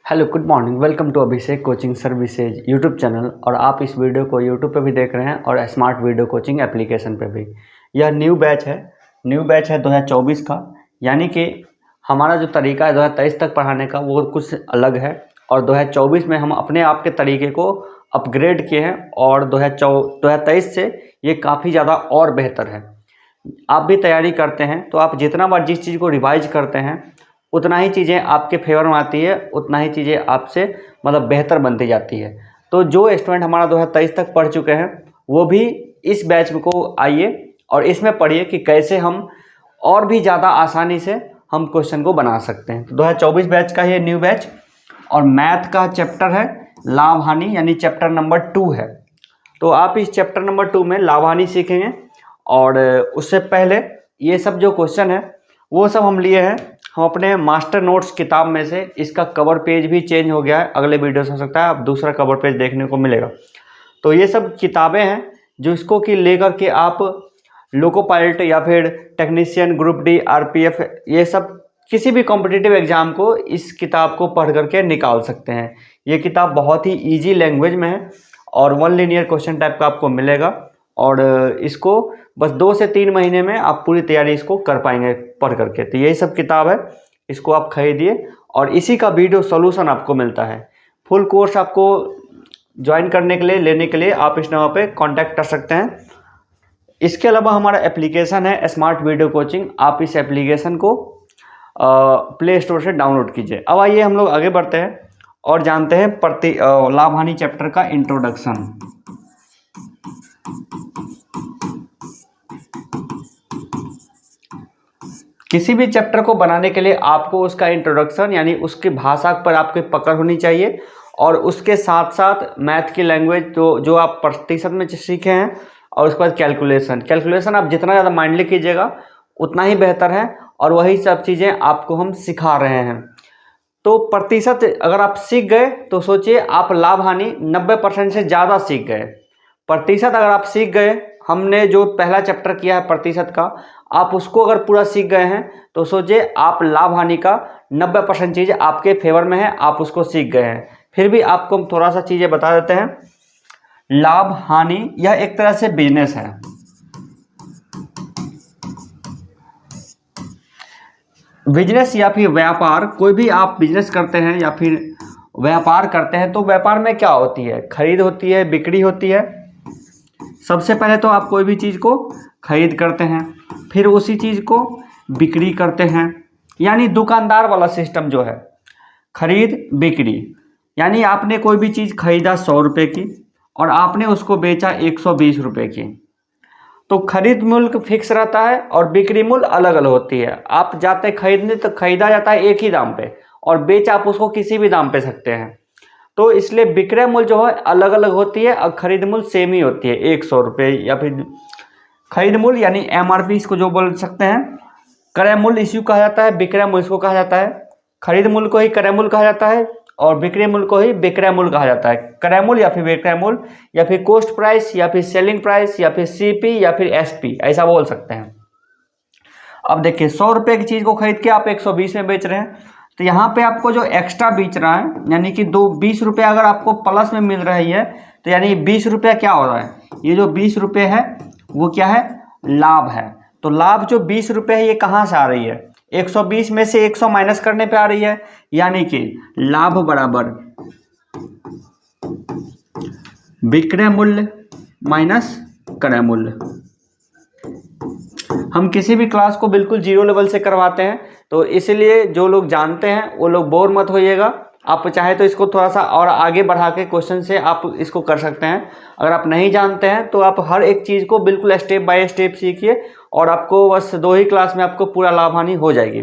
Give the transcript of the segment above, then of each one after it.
Hello good morning, welcome to Abhishek coaching services YouTube channel. और आप इस वीडियो को यूट्यूब पे भी देख रहे हैं और स्मार्ट वीडियो कोचिंग एप्लीकेशन पे भी। यह न्यू बैच है 2024 का। यानी कि हमारा जो तरीका है 2023 तक पढ़ाने का वो कुछ अलग है, और 2024 में हम अपने आप के तरीके को अपग्रेड किए हैं और 2023 से ये काफ़ी ज़्यादा और बेहतर है। आप भी तैयारी करते हैं तो आप जितना बार जिस चीज़ को रिवाइज करते हैं उतना ही चीज़ें आपके फेवर में आती है, उतना ही चीज़ें आपसे मतलब बेहतर बनती जाती है। तो जो स्टूडेंट हमारा 2023 तक पढ़ चुके हैं वो भी इस बैच को आइए और इसमें पढ़िए कि कैसे हम और भी ज़्यादा आसानी से हम क्वेश्चन को बना सकते हैं। तो 2024 बैच का ये न्यू बैच और मैथ का चैप्टर है लाभ हानि, यानी चैप्टर नंबर 2 है। तो आप इस चैप्टर नंबर 2 में लाभ हानि सीखेंगे। और उससे पहले ये सब जो क्वेश्चन है वो सब हम लिए हैं हम अपने मास्टर नोट्स किताब में से। इसका कवर पेज भी चेंज हो गया है, अगले वीडियो से हो सकता है आप दूसरा कवर पेज देखने को मिलेगा। तो ये सब किताबें हैं जो इसको कि लेकर के आप लोको पायलट या फिर टेक्नीशियन, ग्रुप डी, आरपीएफ, ये सब किसी भी कॉम्पिटिटिव एग्जाम को इस किताब को पढ़ करके निकाल सकते हैं। ये किताब बहुत ही ईजी लैंग्वेज में है और वन लीनियर क्वेश्चन टाइप का आपको मिलेगा। और इसको बस 2 से 3 महीने में आप पूरी तैयारी इसको कर पाएंगे पढ़ करके। तो यही सब किताब है, इसको आप खरीदिए और इसी का वीडियो सॉल्यूशन आपको मिलता है। फुल कोर्स आपको ज्वाइन करने के लिए, लेने के लिए आप इस नंबर पे कांटेक्ट कर सकते हैं। इसके अलावा हमारा एप्लीकेशन है स्मार्ट वीडियो कोचिंग। आप इस एप्लीकेशन को प्ले स्टोर से डाउनलोड कीजिए। अब आइए हम लोग आगे बढ़ते हैं और जानते हैं लाभ हानि चैप्टर का इंट्रोडक्शन। किसी भी चैप्टर को बनाने के लिए आपको उसका इंट्रोडक्शन यानी उसकी भाषा पर आपकी पकड़ होनी चाहिए, और उसके साथ साथ मैथ की लैंग्वेज जो आप प्रतिशत में सीखे हैं, और उसके बाद कैलकुलेशन आप जितना ज़्यादा माइंडली कीजिएगा उतना ही बेहतर है। और वही सब चीज़ें आपको हम सिखा रहे हैं। तो प्रतिशत अगर आप सीख गए तो सोचिए आप लाभ हानि 90% से ज़्यादा सीख गए। प्रतिशत अगर आप सीख गए, हमने जो पहला चैप्टर किया है प्रतिशत का, आप उसको अगर पूरा सीख गए हैं तो सोचिए आप लाभ हानि का 90% चीज़ आपके फेवर में है, आप उसको सीख गए हैं। फिर भी आपको हम थोड़ा सा चीज़ें बता देते हैं। लाभ हानि यह एक तरह से बिजनेस है। बिजनेस या फिर व्यापार, कोई भी आप बिजनेस करते हैं या फिर व्यापार करते हैं तो व्यापार में क्या होती है? खरीद होती है, बिक्री होती है। सबसे पहले तो आप कोई भी चीज़ को खरीद करते हैं, फिर उसी चीज़ को बिक्री करते हैं, यानी दुकानदार वाला सिस्टम जो है खरीद बिक्री। यानी आपने कोई भी चीज़ खरीदा 100 रुपये की और आपने उसको बेचा 120 रुपये की, तो खरीद मूल्य फिक्स रहता है और बिक्री मूल्य अलग अलग होती है। आप जाते खरीदने तो खरीदा जाता है एक ही दाम पे और बेच आप उसको किसी भी दाम पे सकते हैं। तो इसलिए विक्रय मूल्य जो है अलग अलग होती है और खरीद मूल्य सेम ही होती है 100 रुपये। या फिर खरीद मूल्य यानी एमआरपी इसको जो बोल सकते हैं। क्रय मूल्य इसी को कहा जाता है, विक्रय मूल्य इसको कहा जाता है। खरीद मूल्य को ही क्रय मूल्य कहा जाता है और विक्रय मूल्य को ही विक्रय मूल्य कहा जाता है। क्रय मूल्य या फिर विक्रय मूल्य या फिर कॉस्ट प्राइस या फिर सेलिंग प्राइस या फिर सीपी या फिर एसपी, ऐसा बोल सकते हैं। अब देखिए 100 रुपये की चीज़ को खरीद के आप 120 में बेच रहे हैं, तो यहाँ पे आपको जो एक्स्ट्रा बेच रहा है यानी कि 20 रुपये अगर आपको प्लस में मिल रही है तो यानी 20 रुपये क्या हो रहा है? ये जो 20 रुपये है वो क्या है? लाभ है। तो लाभ जो 20 रुपये है ये कहाँ से आ रही है? 120 में से 100 माइनस करने पे आ रही है, यानी कि लाभ बराबर विक्रय मूल्य माइनस क्रय मूल्य। हम किसी भी क्लास को बिल्कुल जीरो लेवल से करवाते हैं, तो इसलिए जो लोग जानते हैं वो लोग बोर मत होइएगा। आप चाहे तो इसको थोड़ा सा और आगे बढ़ा के क्वेश्चन से आप इसको कर सकते हैं। अगर आप नहीं जानते हैं तो आप हर एक चीज़ को बिल्कुल स्टेप बाय स्टेप सीखिए और आपको बस 2 ही क्लास में आपको पूरा लाभ हानि हो जाएगी।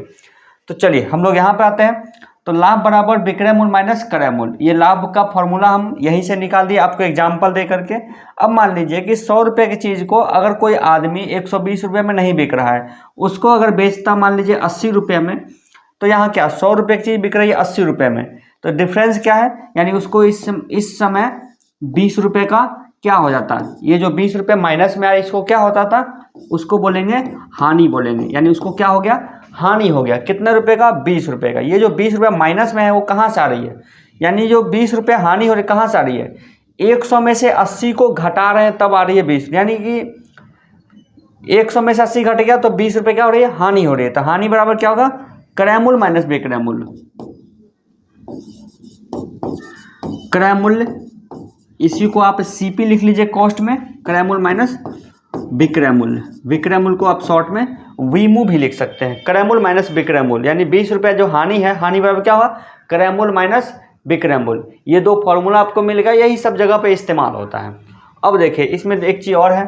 तो चलिए हम लोग यहाँ पे आते हैं। तो लाभ बराबर विक्रय मूल्य माइनस क्रय मूल्य, ये लाभ का फॉर्मूला हम यहीं से निकाल दिए आपको एग्जाम्पल दे करके। अब मान लीजिए कि 100 रुपये की चीज़ को अगर कोई आदमी 120 रुपये में नहीं बिक रहा है, उसको अगर बेचता मान लीजिए 80 रुपये में, तो यहाँ क्या 100 रुपये की चीज़ बिक रही है 80 रुपये में, तो डिफरेंस क्या है? यानी उसको इस समय 20 रुपये का क्या हो जाता है? ये जो 20 रुपये माइनस में आ रहा है इसको क्या होता था? उसको बोलेंगे हानि बोलेंगे, यानी उसको क्या हो गया? हानि हो गया। कितने रुपए का? 20 रुपये का। ये जो 20 रुपये माइनस में है वो कहाँ से आ रही है? यानी जो 20 रुपये हानि हो रही कहाँ से आ रही है? 100 में से 80 को घटा रहे हैं तब आ रही है 20, यानी कि 100 में से 80 घट गया तो 20 रुपये क्या हो रही है? हानि हो रही है। तो हानि बराबर क्या होगा? क्रय मूल्य माइनस विक्रय मूल्य। क्रय मूल्य, इसी को आप सीपी लिख लीजिए कॉस्ट में, क्रय मूल्य माइनस विक्रय मूल्य। विक्रय मूल्य को आप शॉर्ट में वीमू भी लिख सकते हैं। क्रय मूल्य माइनस विक्रय मूल्य, यानी 20 रुपये जो हानि है, हानि बराबर क्या हुआ? क्रय मूल्य माइनस विक्रय मूल्य। ये दो फॉर्मूला आपको मिल गया, यही सब जगह पे इस्तेमाल होता है। अब देखिए इसमें एक चीज़ और है,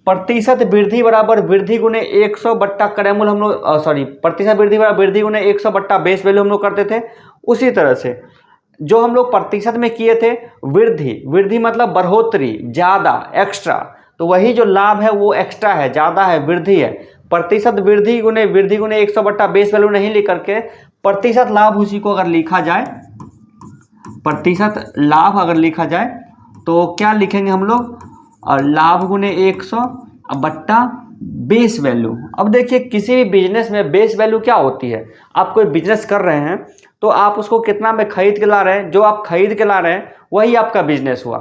प्रतिशत वृद्धि बराबर वृद्धि गुने 100 बट्टा क्रय मूल्य। हम लोग प्रतिशत वृद्धि बराबर वृद्धि गुने 100 बट्टा बेस वैल्यू हम लोग करते थे। उसी तरह से जो हम लोग प्रतिशत में किए थे वृद्धि, वृद्धि मतलब बढ़ोतरी, ज़्यादा, एक्स्ट्रा, तो वही जो लाभ है वो एक्स्ट्रा है, ज़्यादा है, वृद्धि है। प्रतिशत वृद्धि गुने 100 बट्टा बेस वैल्यू नहीं लिख करके प्रतिशत लाभ उसी को अगर लिखा जाए, प्रतिशत लाभ अगर लिखा जाए तो क्या लिखेंगे हम लोग? और लाभ गुने 100 बट्टा बेस वैल्यू। अब देखिए किसी भी बिजनेस में बेस वैल्यू क्या होती है? आप कोई बिजनेस कर रहे हैं तो आप उसको कितना में खरीद के ला रहे हैं, जो आप खरीद के ला रहे हैं वही आपका बिजनेस हुआ,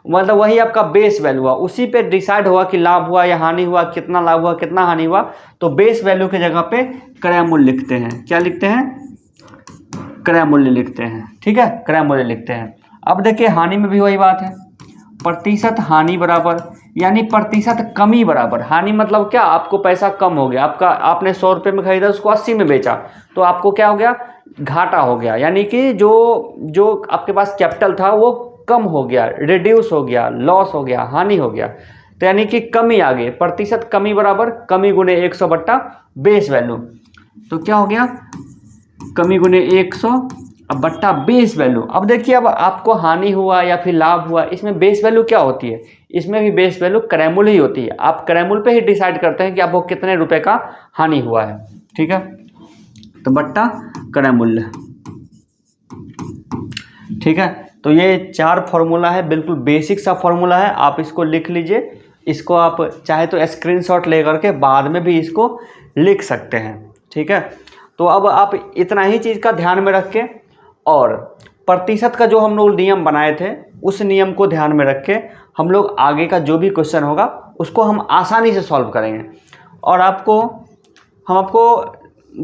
मतलब वही आपका बेस वैल्यू हुआ। उसी पे डिसाइड हुआ कि लाभ हुआ या हानि हुआ, कितना लाभ हुआ कितना हानि हुआ। तो बेस वैल्यू की जगह पे क्रय मूल्य लिखते हैं। क्या लिखते हैं? क्रय मूल्य लिखते हैं। ठीक है, क्रय मूल्य लिखते हैं। अब देखिए हानि में भी वही बात है, प्रतिशत हानि बराबर, यानी प्रतिशत कमी बराबर हानि, मतलब क्या? आपको पैसा कम हो गया, आपने 100 रुपये में खरीदा, उसको 80 में बेचा, तो आपको क्या हो गया? घाटा हो गया। यानी कि जो आपके पास कैपिटल था वो कम हो गया, रिड्यूस हो गया, लॉस हो गया, हानि हो गया। तो यानी कि कमी आ गई। प्रतिशत कमी बराबर कमी गुने 100 बट्टा बेस वैल्यू। तो क्या हो गया? कमी गुने 100 अब बट्टा बेस वैल्यू। अब देखिए अब आपको हानि हुआ या फिर लाभ हुआ, इसमें बेस वैल्यू क्या होती है? इसमें भी बेस वैल्यू क्रय मूल्य ही होती है। आप क्रय मूल्य पे ही डिसाइड करते हैं कि आपको कितने रुपए का हानि हुआ है। ठीक है, तो बट्टा क्रय मूल्य। ठीक है, तो ये 4 फॉर्मूला है, बिल्कुल बेसिक सा फॉर्मूला है, आप इसको लिख लीजिए। इसको आप चाहे तो स्क्रीनशॉट ले करके बाद में भी इसको लिख सकते हैं। ठीक है, तो अब आप इतना ही चीज़ का ध्यान में रख के, और प्रतिशत का जो हम लोग नियम बनाए थे उस नियम को ध्यान में रख के हम लोग आगे का जो भी क्वेश्चन होगा उसको हम आसानी से सॉल्व करेंगे। और हम आपको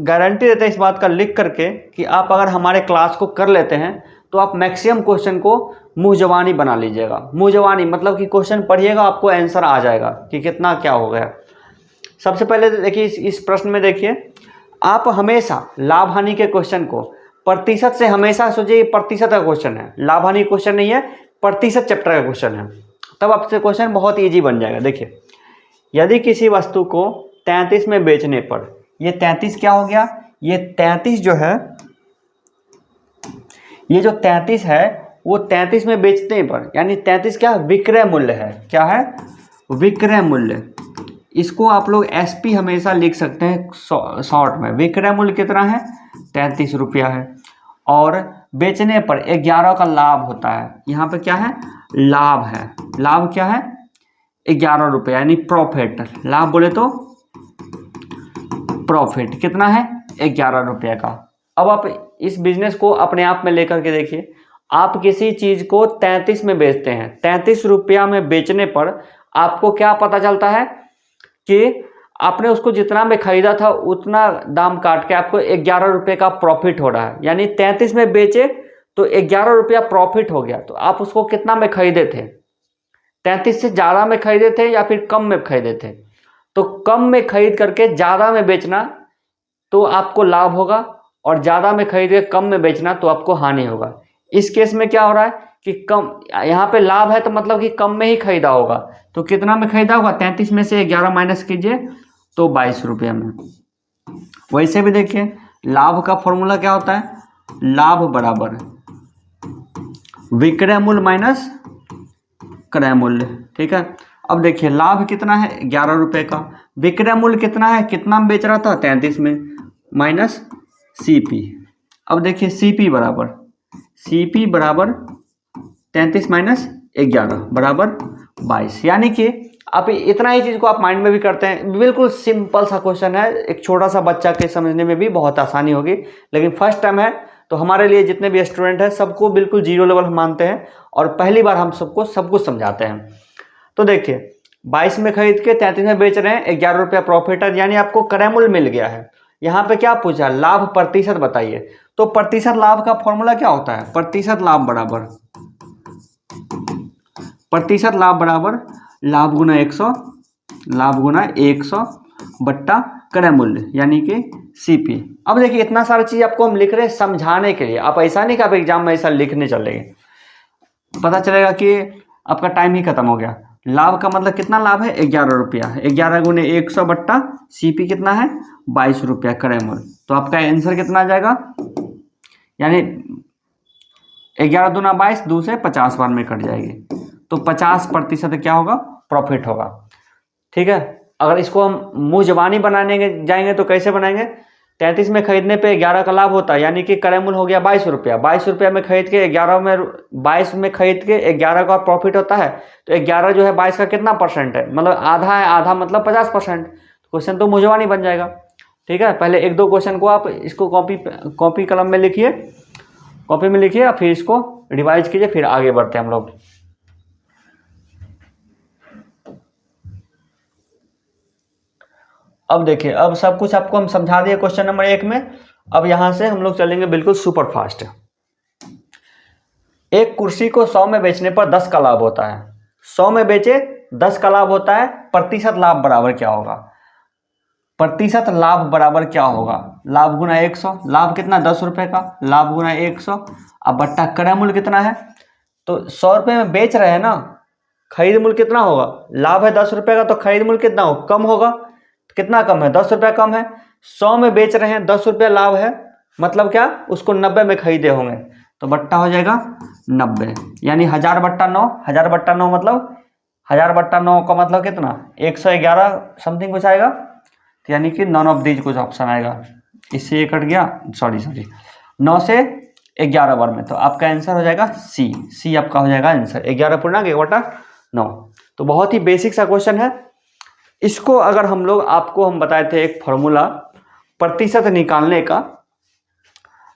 गारंटी देते हैं इस बात का लिख करके कि आप अगर हमारे क्लास को कर लेते हैं तो आप मैक्सिमम क्वेश्चन को मुँह जबानी बना लीजिएगा। मुँह जबानी मतलब कि क्वेश्चन पढ़िएगा, आपको आंसर आ जाएगा कि कितना क्या हो गया। सबसे पहले देखिए इस प्रश्न में देखिए, आप हमेशा लाभ हानि के क्वेश्चन को प्रतिशत से हमेशा सोचिए, प्रतिशत का क्वेश्चन है, लाभ हानि क्वेश्चन नहीं है, प्रतिशत चैप्टर का क्वेश्चन है, तब आपसे क्वेश्चन बहुत इजी बन जाएगा। देखिए यदि किसी वस्तु को 33 में बेचने पर, ये 33 क्या हो गया? ये 33 जो है, ये जो 33 है वो 33 में बेचने पर, यानी 33 क्या? विक्रय मूल्य है। क्या है? विक्रय मूल्य। इसको आप लोग एसपी हमेशा लिख सकते हैं शॉर्ट में। विक्रय मूल्य कितना है? 33 रुपया है। और बेचने पर 11 का लाभ होता है। यहाँ पे क्या है? लाभ है। लाभ क्या है? 11 रुपये, यानी प्रॉफिट। लाभ बोले तो प्रॉफिट कितना है? 11 रुपये का। अब आप इस बिजनेस को अपने आप में लेकर के देखिए, आप किसी चीज़ को 33 में बेचते हैं, 33 रुपया में बेचने पर आपको क्या पता चलता है कि आपने उसको जितना में खरीदा था उतना दाम काट के आपको 11 रुपये का प्रॉफिट हो रहा है। यानी 33 में बेचे तो 11 रुपया प्रॉफिट हो गया। तो आप उसको कितना में खरीदे थे? 33 से ज़्यादा में खरीदे थे या फिर कम में खरीदे थे? तो कम में खरीद करके ज़्यादा में बेचना तो आपको लाभ होगा, और ज़्यादा में खरीद के कम में बेचना तो आपको हानि होगा। इस केस में क्या हो रहा है कि कम, यहाँ पे लाभ है तो मतलब कि कम में ही खरीदा होगा। तो कितना में खरीदा होगा? 33 में से 11 माइनस कीजिए तो 22 रुपये में। वैसे भी देखिए लाभ का फॉर्मूला क्या होता है? लाभ बराबर विक्रय मूल्य माइनस क्रय मूल्य। ठीक है, अब देखिए लाभ कितना है? 11 रुपये का। विक्रय मूल्य कितना है? कितना में बेच रहा था? 33 में, माइनस सीपी। अब देखिए सीपी बराबर 33 माइनस 11 बराबर 22, यानी कि आप इतना ही चीज़ को आप माइंड में भी करते हैं, बिल्कुल सिंपल सा क्वेश्चन है, एक छोटा सा बच्चा के समझने में भी बहुत आसानी होगी। लेकिन फर्स्ट टाइम है तो हमारे लिए जितने भी स्टूडेंट हैं सबको बिल्कुल जीरो लेवल हम मानते हैं और पहली बार हम सबको सब कुछ समझाते हैं। तो देखिए 22 में खरीद के 33 में बेच रहे हैं, 11 रुपया प्रॉफिट है, यानी आपको क्रय मूल्य मिल गया है। यहाँ पे क्या पूछा, लाभ प्रतिशत बताइए। तो प्रतिशत लाभ का फॉर्मूला क्या होता है, प्रतिशत लाभ बराबर लाभ गुना 100, लाभ गुना 100 बट्टा क्रय मूल्य यानी कि सीपी। अब देखिए इतना सारा चीज आपको हम लिख रहे हैं समझाने के लिए, आप ऐसा नहीं कि आप एग्जाम में ऐसा लिखने चलेंगे, पता चलेगा कि आपका टाइम ही खत्म हो गया। लाभ का मतलब कितना लाभ है, 11 रुपया, 11 गुने 100 बट्टा सीपी कितना है 22 रुपया क्रय मूल्य। तो आपका आंसर कितना आ जाएगा, यानी 11 दूना 22, 2 से 50 बार में कट जाएगी, तो 50% क्या होगा, प्रॉफिट होगा। ठीक है, अगर इसको हम मुंह जबानी बनाने जाएंगे तो कैसे बनाएंगे, 33 में खरीदने पे 11 का लाभ होता है, यानी कि क्रय मूल्य हो गया 22 रुपया, 22 रुपया में खरीद के 22 में खरीद के 11 का प्रॉफिट होता है, तो 11 जो है 22 का कितना परसेंट है, मतलब आधा है, आधा मतलब 50%। क्वेश्चन तो मुंह जबानी बन जाएगा। ठीक है, पहले एक दो क्वेश्चन को आप इसको कॉपी कलम में लिखिए, कॉपी में लिखिए, फिर इसको रिवाइज कीजिए, फिर आगे बढ़ते हैं हम लोग। अब देखिए, अब सब कुछ आपको हम समझा दिए क्वेश्चन नंबर 1 में। अब यहां से हम लोग चलेंगे बिल्कुल सुपर फास्ट। एक कुर्सी को 100 में बेचने पर 10 का लाभ होता है, 100 में बेचे 10 का लाभ होता है, प्रतिशत लाभ बराबर क्या होगा, प्रतिशत लाभ बराबर क्या होगा, लाभ गुना 100, लाभ कितना 10 रुपए का, लाभ गुना 100 अब बट्टा क्रय मूल्य कितना है, तो 100 रुपये में बेच रहे हैं ना, खरीद मूल्य कितना होगा, लाभ है 10 रुपये का तो खरीद मूल्य कितना हो, कम होगा, कितना कम है, 10 रुपया कम है। 100 में बेच रहे हैं, 10 रुपया लाभ है, मतलब क्या, उसको 90 में खरीदे होंगे, तो बट्टा हो जाएगा 90, यानी 1000 बट्टा 9, 1000 बट्टा 9 मतलब 1000 बट्टा 9 का मतलब कितना, 111 समथिंग कुछ आएगा, तो यानी कि नॉन ऑफ दीज कुछ ऑप्शन आएगा, इससे ये कट गया, सॉरी 9 से 11 बार में, तो आपका आंसर हो जाएगा सी आपका हो जाएगा आंसर, 11 पूर्णांक 1/9। तो बहुत ही बेसिक सा क्वेश्चन है। इसको अगर हम लोग आपको हम बताए थे एक फॉर्मूला प्रतिशत निकालने का,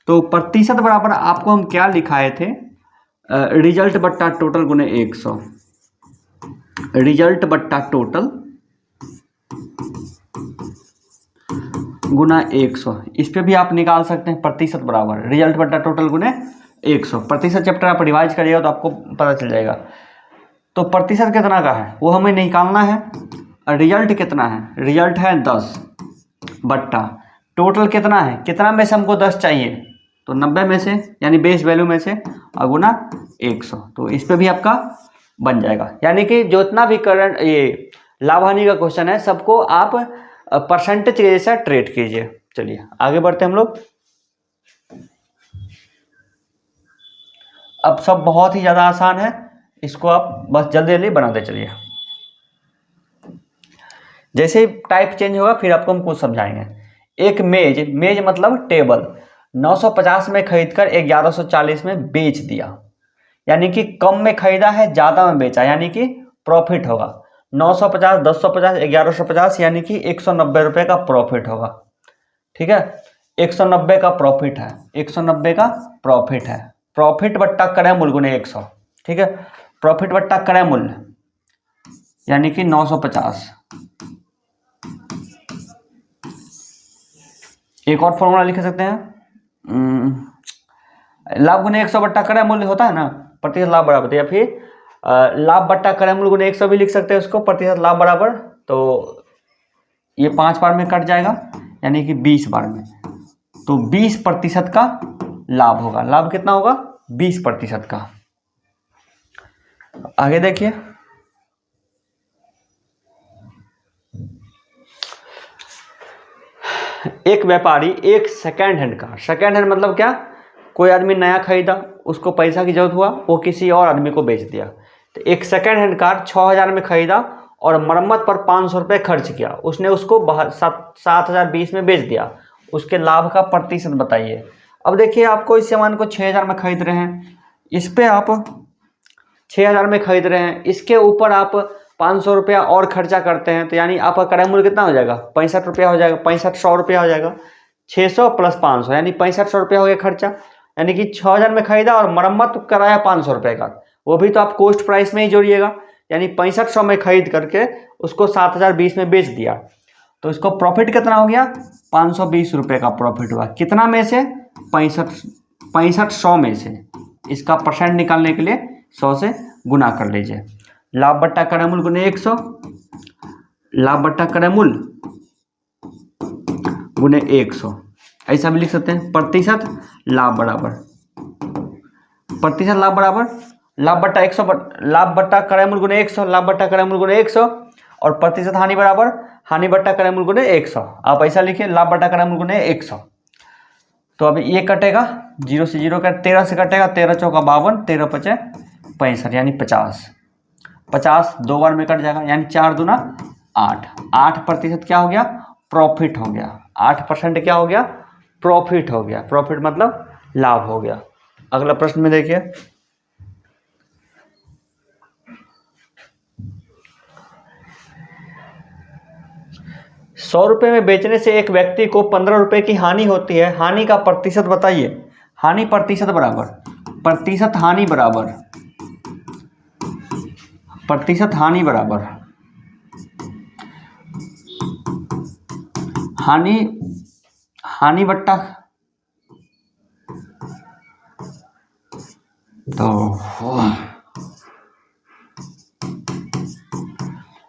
तो प्रतिशत बराबर आपको हम क्या लिखाए थे, रिजल्ट बट्टा टोटल गुने 100, रिजल्ट बट्टा टोटल गुना 100, इस पे भी आप निकाल सकते हैं प्रतिशत बराबर रिजल्ट बट्टा टोटल गुने 100। प्रतिशत चैप्टर आप रिवाइज करिएगा तो आपको पता चल जाएगा। तो प्रतिशत कितना का है वो हमें निकालना है, रिजल्ट कितना है, रिजल्ट है 10 बट्टा टोटल कितना है, कितना में से हमको 10 चाहिए, तो 90 में से यानी बेस वैल्यू में से और गुना 100, तो इस पे भी आपका बन जाएगा। यानी कि जितना भी करंट ये लाभ हानि का क्वेश्चन है सबको आप परसेंटेज के जैसा ट्रेड कीजिए। चलिए आगे बढ़ते हैं हम लोग। अब सब बहुत ही ज़्यादा आसान है, इसको आप बस जल्दी जल्दी बनाते चलिए, जैसे ही टाइप चेंज होगा फिर आपको हम कुछ समझाएंगे। एक मेज मतलब टेबल 950 में खरीदकर 1140 में बेच दिया, यानी कि कम में खरीदा है ज़्यादा में बेचा, यानी कि प्रॉफिट होगा 950, 1050, 1150, यानी कि 190 रुपये का प्रॉफिट होगा। ठीक है, 190 का प्रॉफिट है, 190 का प्रॉफिट है, प्रॉफिट बट्टा क्रय मूल्य गुने 100। ठीक है, प्रॉफिट बट्टा क्रय मूल्य यानी कि 950। एक और फॉर्मूला लिख सकते हैं, लाभ गुने 100 बट्टा क्रय मूल्य होता है ना, प्रतिशत लाभ बराबर, या फिर लाभ बट्टा क्रय मूल्य गुने 100 भी लिख सकते हैं उसको, प्रतिशत लाभ बराबर, तो ये 5 बार में कट जाएगा यानी कि 20 बार में, तो 20% का लाभ होगा। लाभ कितना होगा, 20% का। आगे देखिए, एक व्यापारी एक second hand car, second hand मतलब क्या, कोई आदमी नया खरीदा, उसको पैसा की जरूरत हुआ, वो किसी और आदमी को बेच दिया, तो एक सेकेंड हैंड कार 6000 में खरीदा और मरम्मत पर 500 रुपये खर्च किया, उसने उसको 7020 में बेच दिया, उसके लाभ का प्रतिशत बताइए। अब देखिए आपको इस सामान को 6000 में खरीद रहे हैं, इस पे आप 6000 में खरीद रहे हैं, इसके ऊपर आप 500 रुपया और खर्चा करते हैं तो यानी आपका क्रय मूल्य कितना हो जाएगा, 65 रुपया हो जाएगा, 6500 रुपया हो जाएगा। 600 प्लस 500 यानी 6500 रुपया हो गया खर्चा, यानी कि 6000 में खरीदा और मरम्मत कराया 500 रुपये का, वो भी तो आप कॉस्ट प्राइस में ही जोड़िएगा। यानी 6500 में खरीद करके उसको 7020 में बेच दिया, तो इसको प्रॉफिट कितना हो गया, 520 रुपये का प्रॉफिट हुआ। कितना में से, 6500 में से। इसका परसेंट निकालने के लिए 100 से गुना कर लीजिए। लाभ बट्टा क्रय मूल्य गुने 100, लाभ बट्टा क्रय मूल्य गुने 100, ऐसा भी लिख सकते हैं। प्रतिशत लाभ बराबर, प्रतिशत लाभ बराबर लाभ बट्टा 100, लाभ बट्टा क्रय मूल्य गुने 100, लाभ बट्टा क्रय मूल्य गुने 100, और प्रतिशत हानि बराबर हानि बट्टा क्रय मूल्य गुने 100। आप ऐसा लिखिए, लाभ बट्टा क्रय मूल्य गुने 100। तो अब ये कटेगा, 0 से 0 का 13 से कटेगा, 13 चौका 52, 13 पचे 65 यानी 50। 50 दो बार में कट जाएगा, यानी 4 दूना 8। 8% क्या हो गया, प्रॉफिट हो गया। 8% क्या हो गया, प्रॉफिट हो गया। प्रॉफिट मतलब लाभ हो गया। अगला प्रश्न में देखिए, ₹100 में बेचने से एक व्यक्ति को 15 रुपए की हानि होती है, हानि का प्रतिशत बताइए। हानि प्रतिशत बराबर, प्रतिशत हानि बराबर, प्रतिशत हानि बराबर हानि, हानि बट्टा, तो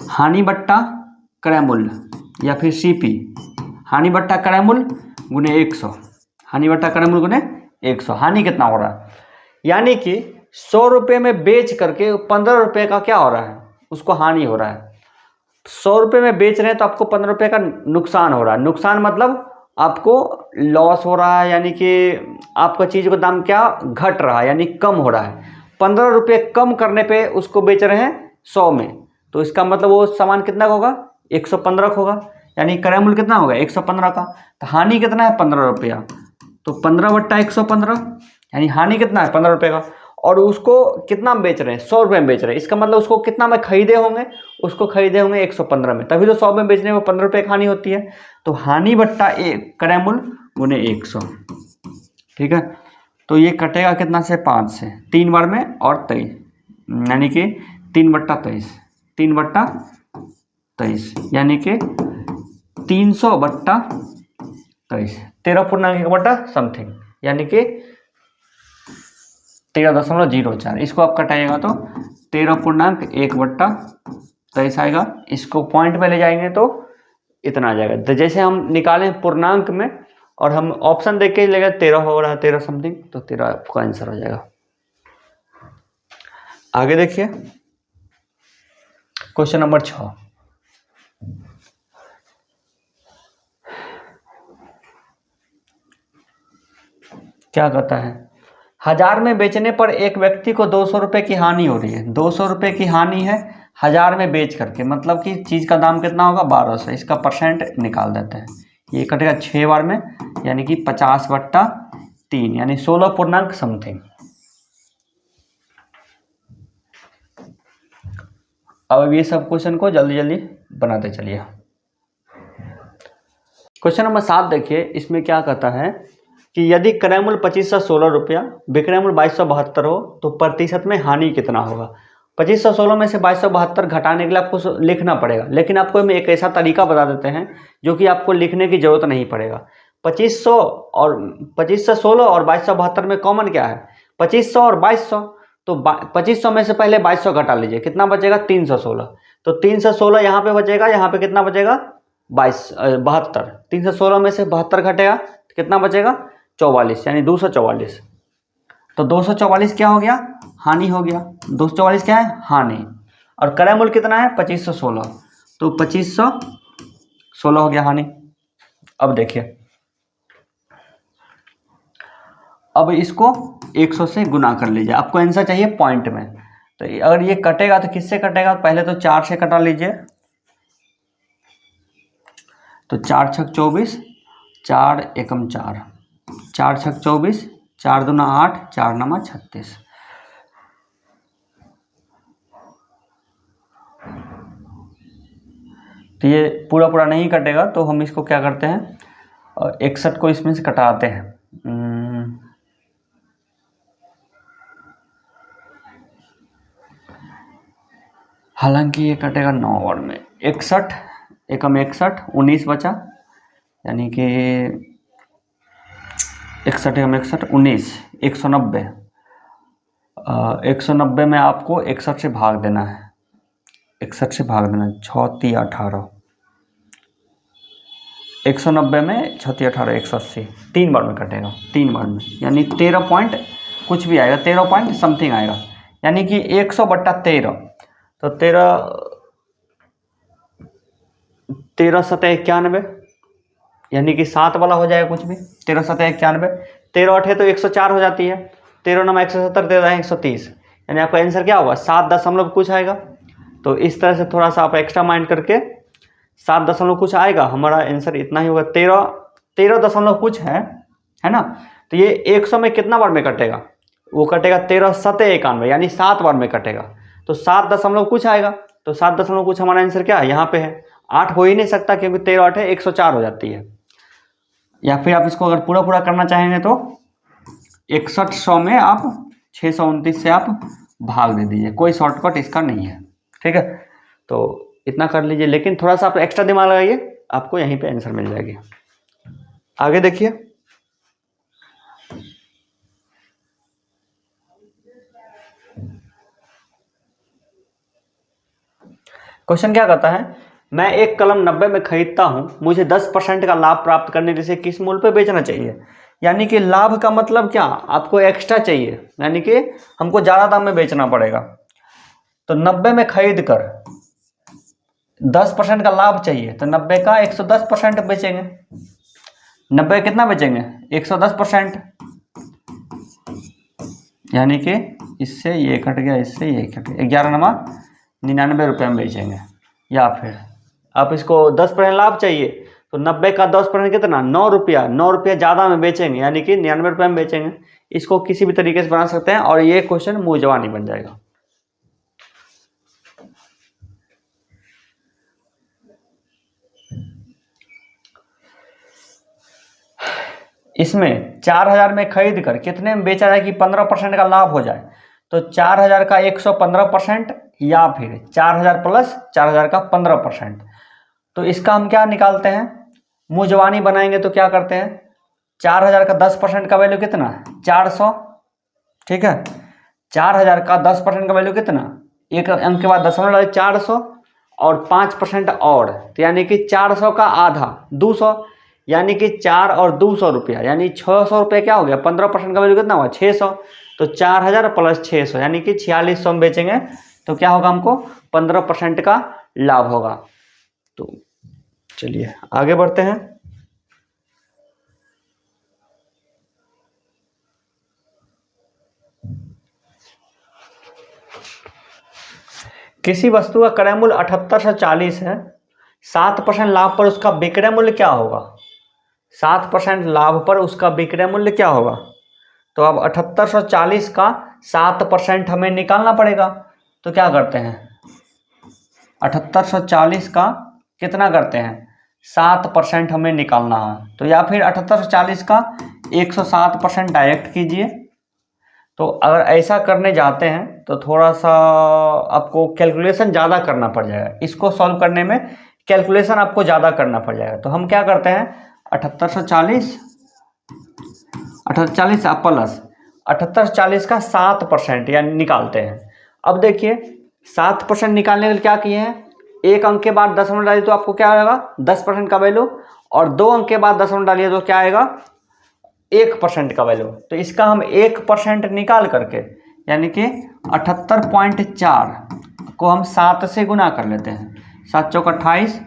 हानि बट्टा क्रय मूल्य या फिर सीपी, हानि बट्टा क्रय मूल्य गुने 100, हानि बट्टा क्रय मूल्य गुने 100। हानि कितना हो रहा है, यानी कि 100 रुपये में बेच करके 15 रुपये का क्या हो रहा है, उसको हानि हो रहा है। 100 रुपये में बेच रहे हैं तो आपको 15 रुपये का नुकसान हो रहा है। नुकसान मतलब आपको लॉस हो रहा है, यानी कि आपका चीज़ का दाम क्या घट रहा है, यानी कम हो रहा है। 15 रुपये कम करने पे उसको बेच रहे हैं 100 में, तो इसका मतलब वो सामान कितना का होगा, 115 का होगा, यानी क्रय मूल्य कितना होगा 115 का। तो हानि कितना है 15 रुपया, तो 15 बट्टा 115, यानी हानि कितना है 15 रुपये का। और उसको कितना में बेच रहे हैं, 100 रुपये में बेच रहे हैं, इसका मतलब उसको कितना में खरीदे होंगे, उसको खरीदे होंगे 115 में, तभी तो 100 में बेचने में 15 रुपये की हानि होती है। तो हानि बट्टा क्रय मूल्य गुने 100, ठीक है। तो ये कटेगा कितना से, 5 से, 3 बार में और 23, यानी कि 3 बट्टा 23, 3 बट्टा 23, यानी कि 300 बट्टा 23, 13.1 बट्टा समथिंग, यानी कि 13.04। इसको आप कटाइएगा तो 13.1 बट्टा 23 आएगा। इसको पॉइंट में ले जाएंगे तो इतना आ जाएगा। तो जैसे हम निकालें पूर्णांक में और हम ऑप्शन देख के लेगा 13 हो रहा है, 13 समथिंग, तो 13 आपका आंसर हो जाएगा। आगे देखिए, क्वेश्चन नंबर 6, क्या कहता है, 1000 में बेचने पर एक व्यक्ति को 200 रुपये की हानि हो रही है। 200 रुपये की हानि है 1000 में बेच करके, मतलब कि चीज़ का दाम कितना होगा 1200। इसका परसेंट निकाल देते हैं, ये कटेगा 6 बार में, यानी कि 50 बट्टा 3, यानी 16 पूर्णांक समथिंग। अब ये सब क्वेश्चन को जल्दी जल्दी बनाते चलिए। क्वेश्चन नंबर 7 देखिए, इसमें क्या कहता है कि यदि क्रय मूल्य 2516 रुपया, विक्रय मूल्य 2272 हो तो प्रतिशत में हानि कितना होगा। 2516 में से 2272 घटाने के लिए आपको लिखना पड़ेगा, लेकिन आपको हम एक ऐसा तरीका बता देते हैं जो कि आपको लिखने की जरूरत नहीं पड़ेगा। 2516 और 2272 में कॉमन क्या है, 2500 और 2200, तो 2500 में से पहले 2200 घटा लीजिए, कितना बचेगा 316। तो 316 यहाँ पे बचेगा, यहाँ पे कितना बचेगा 72। 316 में से 72 घटेगा तो कितना बचेगा 44, यानी 244। तो 244 क्या हो गया, हानि हो गया। 244 क्या है, हानि। और क्रय मूल्य कितना है 2516, तो 2516 हो गया हानि। अब देखिए, अब इसको 100 से गुना कर लीजिए, आपको आंसर चाहिए पॉइंट में। तो अगर ये कटेगा तो किससे कटेगा, पहले तो 4 से कटा लीजिए, तो 4 छक 24, 4 एकम 4, 4 छक 24, 4 दूना 8, 4 नमा 36। तो ये पूरा पूरा नहीं कटेगा, तो हम इसको क्या करते हैं, 61 को इसमें से कटाते हैं। हालांकि ये कटेगा 9 बार में। 61 एकम 61, 19 बचा, यानी कि 61 एकम 61, 19, 190। 190 में आपको 61 से भाग देना है, 61 से भाग देना है, 6 3 18। 190 में 6 3 18, 180, 3 बार में कटेगा, 3 बार में, यानी 13 पॉइंट कुछ भी आएगा, 13 पॉइंट समथिंग आएगा, यानी कि 100/13। तो 13 सतह 91, यानी कि 7 वाला हो जाएगा कुछ भी, 13 सतह 91, 13 8 तो 104 हो जाती है, 13 9 170, 13 130, यानी आपका आंसर क्या होगा, 7 दशमलव कुछ आएगा। तो इस तरह से थोड़ा सा आप एक्स्ट्रा माइंड करके 7 दशमलव कुछ आएगा, हमारा आंसर इतना ही होगा, 13 दशमलव कुछ है ना। तो ये 100 में कितना बार में कटेगा, वो कटेगा 13 सतह 91, यानी 7 बार में कटेगा, तो 7 दशमलव कुछ आएगा। तो 7 दशमलव कुछ हमारा आंसर क्या है, यहाँ पे है, 8 हो ही नहीं सकता, क्योंकि 13 8 104 हो जाती है। या फिर आप इसको अगर पूरा पूरा करना चाहेंगे तो 6100 में आप 629 से आप भाग दे दीजिए, कोई शॉर्टकट इसका नहीं है, ठीक है। तो इतना कर लीजिए, लेकिन थोड़ा सा आप एक्स्ट्रा दिमाग लगाइए, आपको यहीं पे आंसर मिल जाएगी। आगे देखिए, क्वेश्चन क्या कहता है, मैं एक कलम 90 में खरीदता हूं, मुझे 10% का लाभ प्राप्त करने के लिए किस मूल्य पे बेचना चाहिए। यानी कि लाभ का मतलब क्या, आपको एक्स्ट्रा चाहिए, यानी कि हमको ज़्यादा दाम में बेचना पड़ेगा। तो 90 में खरीद कर 10% का लाभ चाहिए, तो 90 का 110% बेचेंगे। 90 कितना बेचेंगे, 110%, यानी कि इससे ये कट गया, इससे ये कट गया, 11 नमा 99 रुपये में बेचेंगे। या फिर आप इसको 10% लाभ चाहिए, तो 90 का 10% कितना, 9 रुपया, 9 रुपया ज़्यादा में बेचेंगे, यानी कि 99 रुपये में बेचेंगे। इसको किसी भी तरीके से बना सकते हैं, और ये क्वेश्चन मुँह जवानी बन जाएगा। इसमें 4000 में खरीद कर कितने में बेचा जाए कि 15% का लाभ हो जाए। तो 4000 का 115%, या फिर 4000 प्लस 4000 का 15%। तो इसका हम क्या निकालते हैं, मुँह जवानी बनाएंगे तो क्या करते हैं, 4000 का 10% का वैल्यू कितना, 400, ठीक है। 4000 का 10% का वैल्यू कितना, एक अंक के बाद दशमलव डालिए, 400, और 5% और, तो यानी कि 400 का आधा 200, यानी कि 4 और 200 रुपया, यानी 600 रुपये क्या हो गया, 15% का वैल्यू कितना हुआ, 600। तो 4000 प्लस 600, यानी कि 4600 में बेचेंगे, तो क्या होगा, हमको 15% का लाभ होगा। तो चलिए आगे बढ़ते हैं। किसी वस्तु का क्रय मूल्य 7840 है, 7% लाभ पर उसका विक्रय मूल्य क्या होगा। 7% लाभ पर उसका विक्रय मूल्य क्या होगा। तो अब 7840 का 7% हमें निकालना पड़ेगा। तो क्या करते हैं, 7840 का कितना करते हैं, 7% हमें निकालना है। तो या फिर 7840 का 107% डायरेक्ट कीजिए। तो अगर ऐसा करने जाते हैं तो थोड़ा सा आपको कैलकुलेशन ज़्यादा करना पड़ जाएगा, इसको सॉल्व करने में कैलकुलेशन आपको ज़्यादा करना पड़ जाएगा। तो हम क्या करते हैं, 7840 प्लस 7840 का 7% यानी निकालते हैं। अब देखिए 7% निकालने के लिए क्या किए हैं, एक अंक के बाद दशमलव डालिए तो आपको क्या आएगा, 10% का वैल्यू, और 2 अंक के बाद दशमलव डालिए तो क्या आएगा, 1% का वैल्यू। तो इसका हम 1% निकाल करके, यानी कि 78.4 को हम 7 से गुना कर लेते हैं, 7 चौक 28,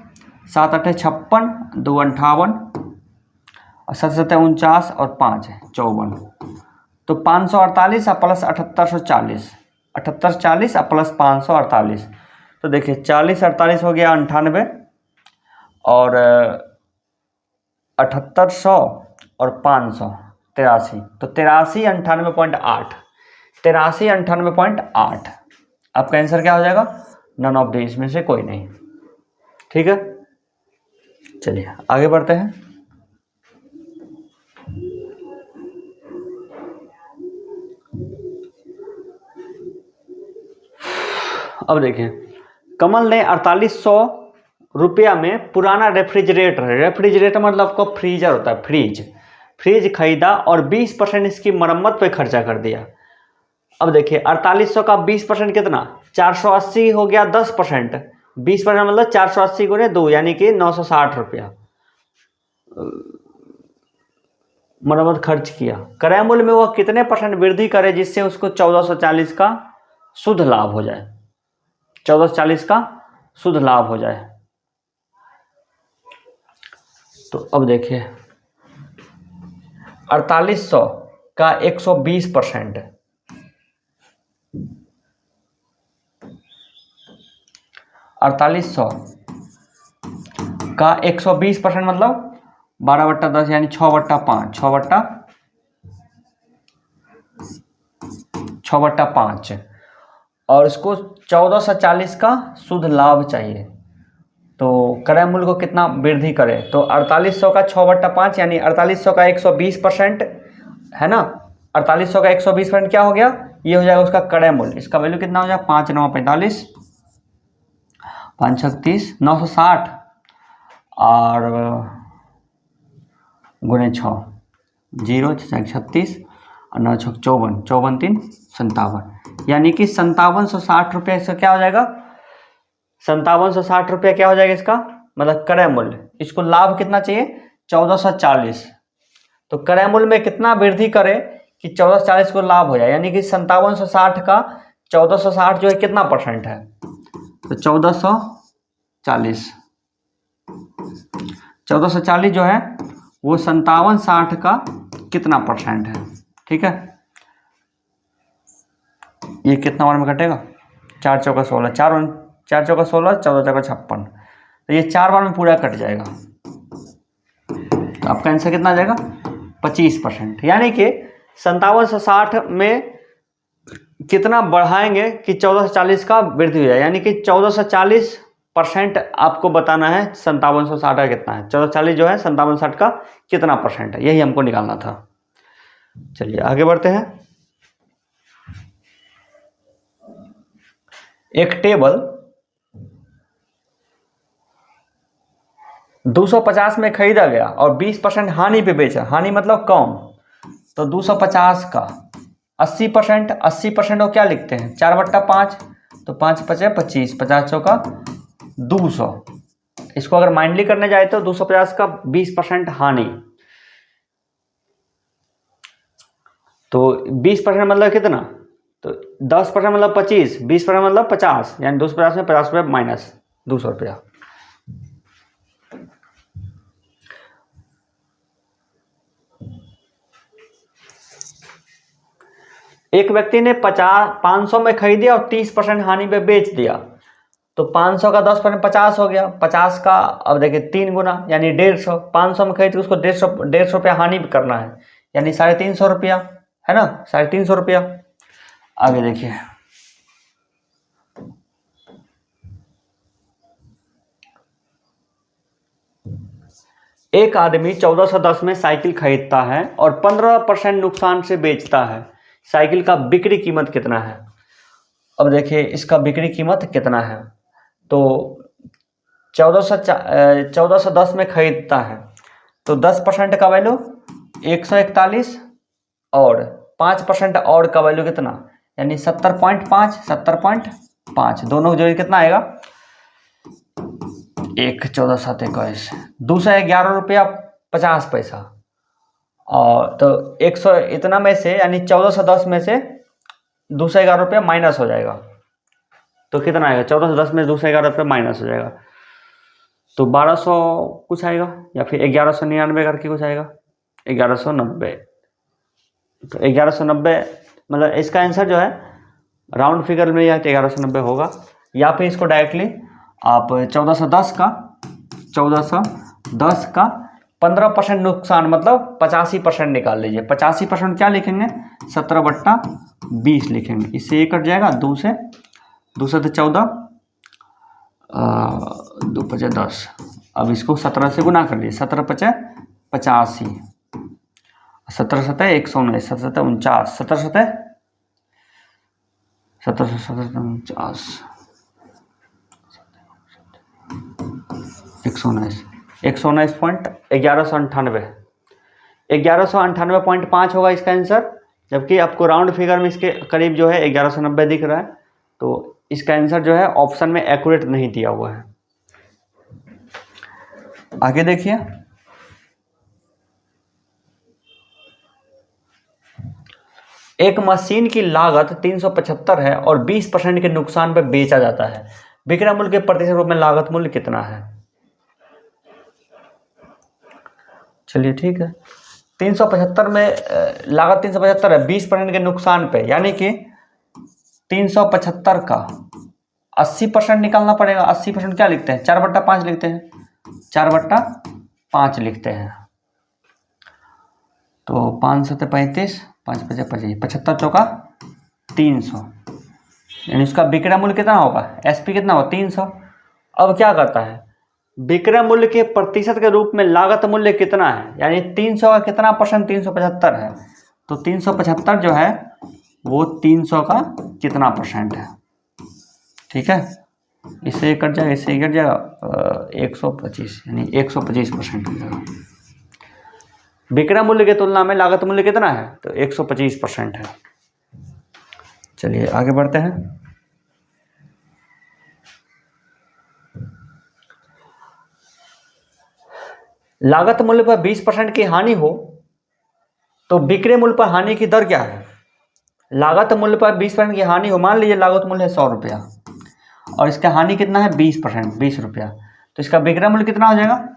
7 8 56, 2 58, और 7 7 49, और 5 54। तो 548 प्लस 7840, 7840 प्लस 548। तो देखिए 40 48 हो गया 98, और 7800 और 500 83। तो 83 98.8, 83 98.8 आपका आंसर क्या हो जाएगा, नन ऑफ द इसमें से कोई नहीं, ठीक है। चलिए आगे बढ़ते हैं। अब देखिए, कमल ने 4800 रुपया में पुराना रेफ्रिजरेटर मतलब आपको फ्रीजर होता है, फ्रिज खरीदा और 20% इसकी मरम्मत पे खर्चा कर दिया। अब देखिए 4800 का 20% कितना, 480 हो गया 10%, 20% मतलब 480 गुने 2 यानी कि 960 रुपया मरम्मत खर्च किया। क्रय मूल्य में वह कितने % वृद्धि करे जिससे उसको 1440 का शुद्ध लाभ हो जाए, 1440 का शुद्ध लाभ हो जाए। तो अब देखिए 4800 का 120%, 4800 का 120% मतलब 12/10 यानी 6/5, 6/5 और इसको 1440 का शुद्ध लाभ चाहिए। तो क्रय मूल्य को कितना वृद्धि करे, तो 4800 का 6/5 यानी 4800 का 120% है ना, 4800 का 120% क्या हो गया, ये हो जाएगा उसका क्रय मूल्य। इसका वैल्यू कितना हो जाएगा, 5 9 45, 5 36 960 और गुने 6 0 36 और 9 6 54, 54 3 57 यानी कि 5760 रुपये इसका क्या हो जाएगा, 5760 रुपया क्या हो जाएगा इसका मतलब क्रय मूल्य। इसको लाभ कितना चाहिए, 1440। तो क्रय मूल्य में कितना वृद्धि करे कि 1440 को लाभ हो जाए, यानी कि 5760 का 1460 जो है कितना % है, तो 1440 जो है वो 5760 का कितना % है, ठीक है। ये कितना बार में कटेगा, 4 चौका 16, 4 चौका 16, 14 चौका 56, तो ये 4 बार में पूरा कट जाएगा। तो आपका आंसर कितना आ जाएगा, 25%। यानी कि 5760 में कितना बढ़ाएंगे कि 1440 का वृद्धि हो जाए, यानी कि 1440% आपको बताना है 5760 का कितना है, 1440 जो है 5760 का कितना % है, यही हमको निकालना था। चलिए आगे बढ़ते हैं। एक टेबल 250 में खरीदा गया और 20% हानि पे बेचा, हानि मतलब कम, तो 250 का 80%, 80% को क्या लिखते हैं 4/5, तो 5 5 25, 50 चौका 200। इसको अगर माइंडली करने जाए तो 250 का 20% हानि, तो 20% मतलब कितना, तो 10% मतलब 25, 20% मतलब 50, यानी 250 में 50 रुपये माइनस 200 रुपया। एक व्यक्ति ने 500 में खरीदिया और 30% हानि पे बेच दिया, तो 500 का 10% 50 हो गया, 50 का अब देखिए 3 गुना यानी 150, 500 में खरीद के उसको 150 रुपया हानि भी करना है, यानी 350 रुपया है ना, 350 रुपया। आगे देखिए एक आदमी 1410 में साइकिल खरीदता है और 15% नुकसान से बेचता है, साइकिल का बिक्री कीमत कितना है। अब देखिए इसका बिक्री कीमत कितना है, तो 1410 में खरीदता है, तो 10% का वैल्यू 141 और 5% और का वैल्यू कितना, यानी 70.5, दोनों जोड़ कितना आएगा 1 14 7 21, 211 रुपया 50 पैसा, और तो 100 इतना में से यानी 1410 में से 211 रुपया माइनस हो जाएगा, तो कितना आएगा 1410 में 211 रुपया माइनस हो जाएगा, तो 1200 कुछ आएगा या फिर 1199 करके कुछ आएगा, 1190। तो 1190 मतलब इसका आंसर जो है राउंड फिगर में या तो 1190 होगा, या फिर इसको डायरेक्टली आप 1410 का 15% नुकसान मतलब 85% निकाल लीजिए। 85% क्या लिखेंगे 17/20 लिखेंगे, इससे ये कट जाएगा, 2 से 14 2 5 10 अब इसको 17 से गुना कर लिए, 17 × 5 = 85, 17 × 7 = 119, 17 × 7 = 49, 17 × 7 = 49, 119, 119.1198, 1198.5 होगा इसका आंसर। जबकि आपको राउंड फिगर में इसके करीब जो है 1190 दिख रहा है, तो इसका आंसर जो है ऑप्शन में एक्यूरेट नहीं दिया हुआ है। आगे देखिए, एक मशीन की लागत 375 है और 20% के नुकसान पर बेचा जाता है, विक्रय मूल्य के प्रतिशत रूप में लागत मूल्य कितना है? चलिए ठीक है, 375 में लागत 375 है, 20% के नुकसान पे, यानी कि 375 का 80% निकालना पड़ेगा। 80% क्या लिखते हैं? 4/5 लिखते हैं, 4/5 लिखते हैं। तो 5 × 7 = 35, 5 × 5 = 25, 75 चौका 300, यानी उसका विक्रय मूल्य कितना होगा? एसपी कितना होगा? 300। अब क्या करता है, विक्रय मूल्य के प्रतिशत के रूप में लागत मूल्य कितना है, यानी 300 का कितना परसेंट? 375 है, तो 375 जो है वो 300 का कितना परसेंट है? ठीक है, इससे कट जाएगा, इससे कट जाएगा, 125, यानी 125% हो जाएगा। विक्रय मूल्य की तुलना में लागत मूल्य कितना है? तो 125% है। चलिए आगे बढ़ते हैं। लागत मूल्य पर 20% की हानि हो तो विक्रय मूल्य पर हानि की दर क्या है? लागत मूल्य पर 20% की हानि हो, मान लीजिए लागत मूल्य है 100 रुपया और इसका हानि कितना है? 20%, 20 रुपया, तो इसका विक्रय मूल्य कितना हो जाएगा?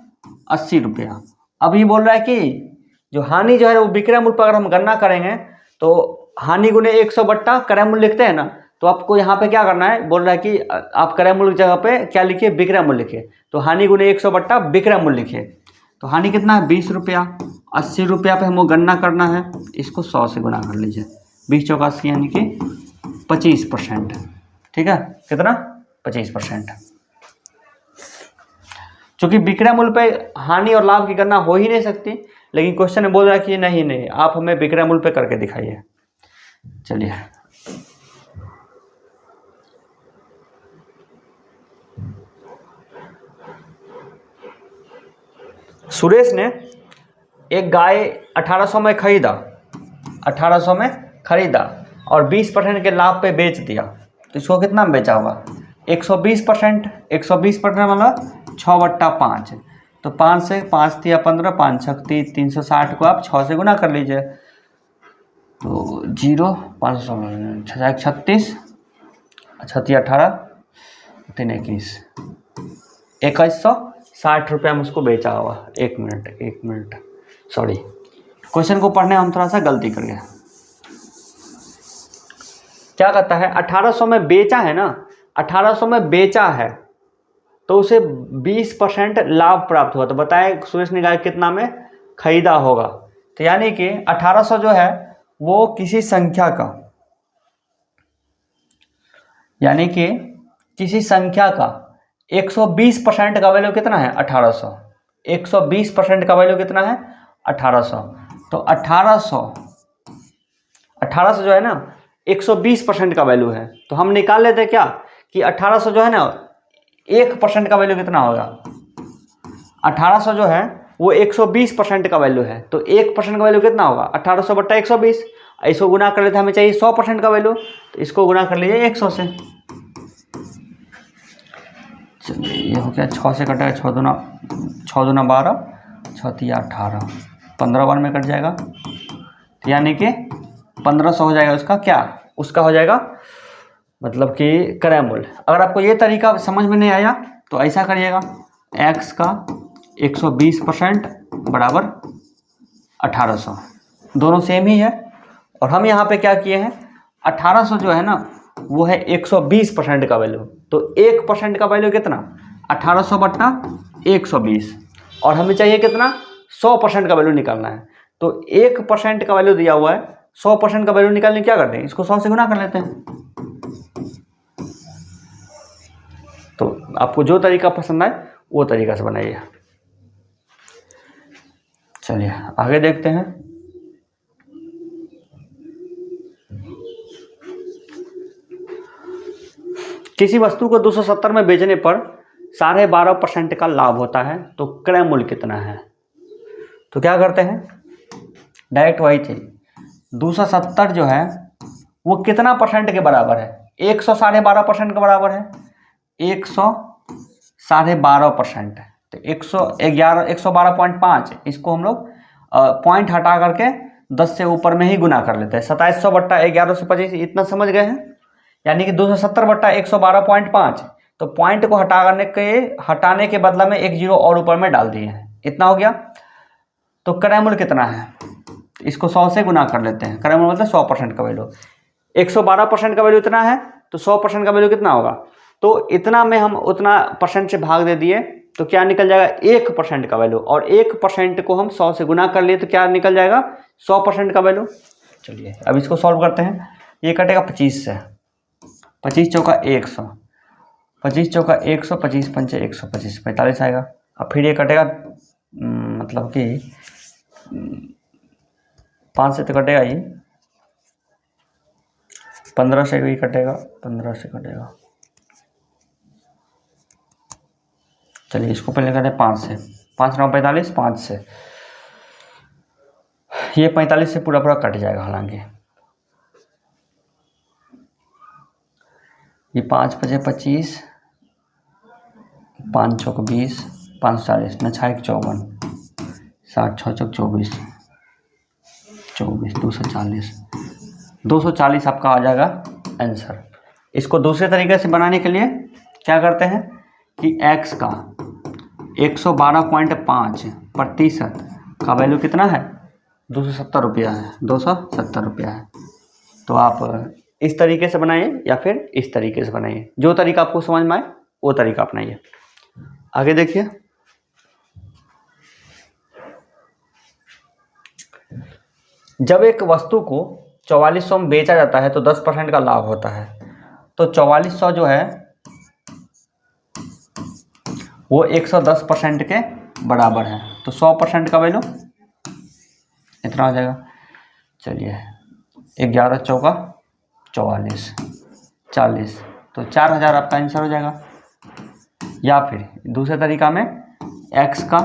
80 रुपया। अब ये बोल रहा है कि जो हानि जो है वो विक्रय मूल्य पर अगर हम गणना करेंगे तो हानि गुने 100 बट्टा क्रय मूल्य लिखते हैं ना, तो आपको यहाँ पे क्या करना है, बोल रहा है कि आप क्रय मूल्य की जगह पे क्या लिखिए? विक्रय मूल्य लिखिए। तो हानि गुने 100 बट्टा विक्रय मूल्य लिखिए। तो हानि कितना है? 20 रुपया। 80 रुपया पे हमको गणना करना है, इसको 100 से गुना कर लीजिए, 20 चौका 80, यानी कि 25%। ठीक है, कितना? 25%। चूंकि विक्रय मूल्य पे हानि और लाभ की गणना हो ही नहीं सकती, लेकिन क्वेश्चन में बोल रहा है कि नहीं आप हमें विक्रय मूल्य पे करके दिखाइए। चलिए सुरेश ने एक गाय 1800 में खरीदा, 1800 में खरीदा और 20% के लाभ पे बेच दिया, तो इसको कितना में बेचा होगा? 120%। 120% मतलब 6/5, तो 5 से 5 × 15, 5 × 6 = 360 को आप 6 से गुना कर लीजिए, तो 0, 500, 36, 36 18, 3 21, 2160 रुपया में उसको बेचा होगा। एक मिनट, सॉरी, क्वेश्चन को पढ़ने में हम थोड़ा सा गलती कर गए। क्या कहता है? 1800 में बेचा है ना, 1800 में बेचा है तो उसे 20% लाभ प्राप्त हुआ, तो बताए सुरेश ने गाय कितना में खरीदा होगा? तो यानी कि 1800 जो है वो किसी संख्या का, यानी कि किसी संख्या का 120% का वैल्यू कितना है? 1800। 120% का वैल्यू कितना है? 1800। तो 1800 जो है ना 120% का वैल्यू है, तो हम निकाल लेते हैं क्या कि 1800 जो है ना 1% का वैल्यू कितना होगा? 1800 जो है वो 120% का वैल्यू है, तो 1% का वैल्यू कितना होगा? 1800 बट्टा 120। इसको गुना कर लेते हैं, हमें चाहिए 100% का वैल्यू, तो इसको गुना कर लीजिए 100 से। चलिए ये हो गया, 6 से कटेगा, 6 दूना 12, 6 तिया 18, 15 बार में कट जाएगा, यानी कि 1500 हो जाएगा उसका क्या? उसका हो जाएगा मतलब कि क्रय मूल्य। अगर आपको ये तरीका समझ में नहीं आया तो ऐसा करिएगा, x का 120% बराबर 1800, दोनों सेम ही है। और हम यहाँ पे क्या किए हैं, 1800 जो है ना वो है 120% का वैल्यू, तो 1% का वैल्यू कितना? 1800 बट्टा 120, और हमें चाहिए कितना? 100% का वैल्यू निकालना है। तो 1% का वैल्यू दिया हुआ है, 100% का वैल्यू निकालने क्या करते हैं? इसको 100 से गुना कर लेते हैं। तो आपको जो तरीका पसंद आए वो तरीका से बनाइए। चलिए आगे देखते हैं। किसी वस्तु को 270 में बेचने पर 12.5% का लाभ होता है, तो क्रय मूल्य कितना है? तो क्या करते हैं, डायरेक्ट वही चीज 270 जो है वो कितना परसेंट के बराबर है? 112.5% के बराबर है। 112.5%, तो 112.5 इसको हम लोग पॉइंट हटा करके 10 से ऊपर में ही गुना कर लेते हैं। 2700/1125 इतना समझ गए हैं। यानी कि 270/112.5, तो पॉइंट को हटाने के बदला में एक जीरो और ऊपर में डाल दिए हैं, इतना हो गया। तो क्रय मूल्य कितना है? इसको 100 से गुना कर लेते हैं। क्रय मूल्य मतलब 100% का वैल्यू। 112% का वैल्यू इतना है, तो 100% का वैल्यू कितना होगा? तो इतना में हम उतना परसेंट से भाग दे दिए, तो क्या निकल जाएगा? 1% का वैल्यू। और 1% को हम 100 से गुना कर लिए तो क्या निकल जाएगा? 100% का वैल्यू। चलिए अब इसको सॉल्व करते हैं। ये कटेगा 25 से, 25 चौका 100, 25 चौका 100, 25 पंचे 125, 45 आएगा। अब फिर ये कटेगा, मतलब कि 5 से तो कटेगा ही, 15 से भी कटेगा, 15 से कटेगा। चलिए इसको पहले करते हैं 5 से। 5 9 45, 5 से ये 45 से पूरा कट जाएगा। हालांकि ये 5 5 25, 5 चौक 20, 5 40, 9 6 54, 7 6 चौक 24, 240, 240 आपका आ जाएगा आंसर। इसको दूसरे तरीके से बनाने के लिए क्या करते हैं कि x का 112.5% का वैल्यू कितना है? 270 रुपया है, 270 रुपया है। तो आप इस तरीके से बनाइए या फिर इस तरीके से बनाइए, जो तरीका आपको समझ में आए वो तरीका अपनाइए। आगे देखिए, जब एक वस्तु को 4400 में बेचा जाता है तो 10% का लाभ होता है। तो 4400 जो है वो 110% के बराबर है, तो 100% का वैल्यू इतना हो जाएगा। चलिए 11 चौका 44, 40, तो 4000 आपका आंसर हो जाएगा। या फिर दूसरे तरीका में x का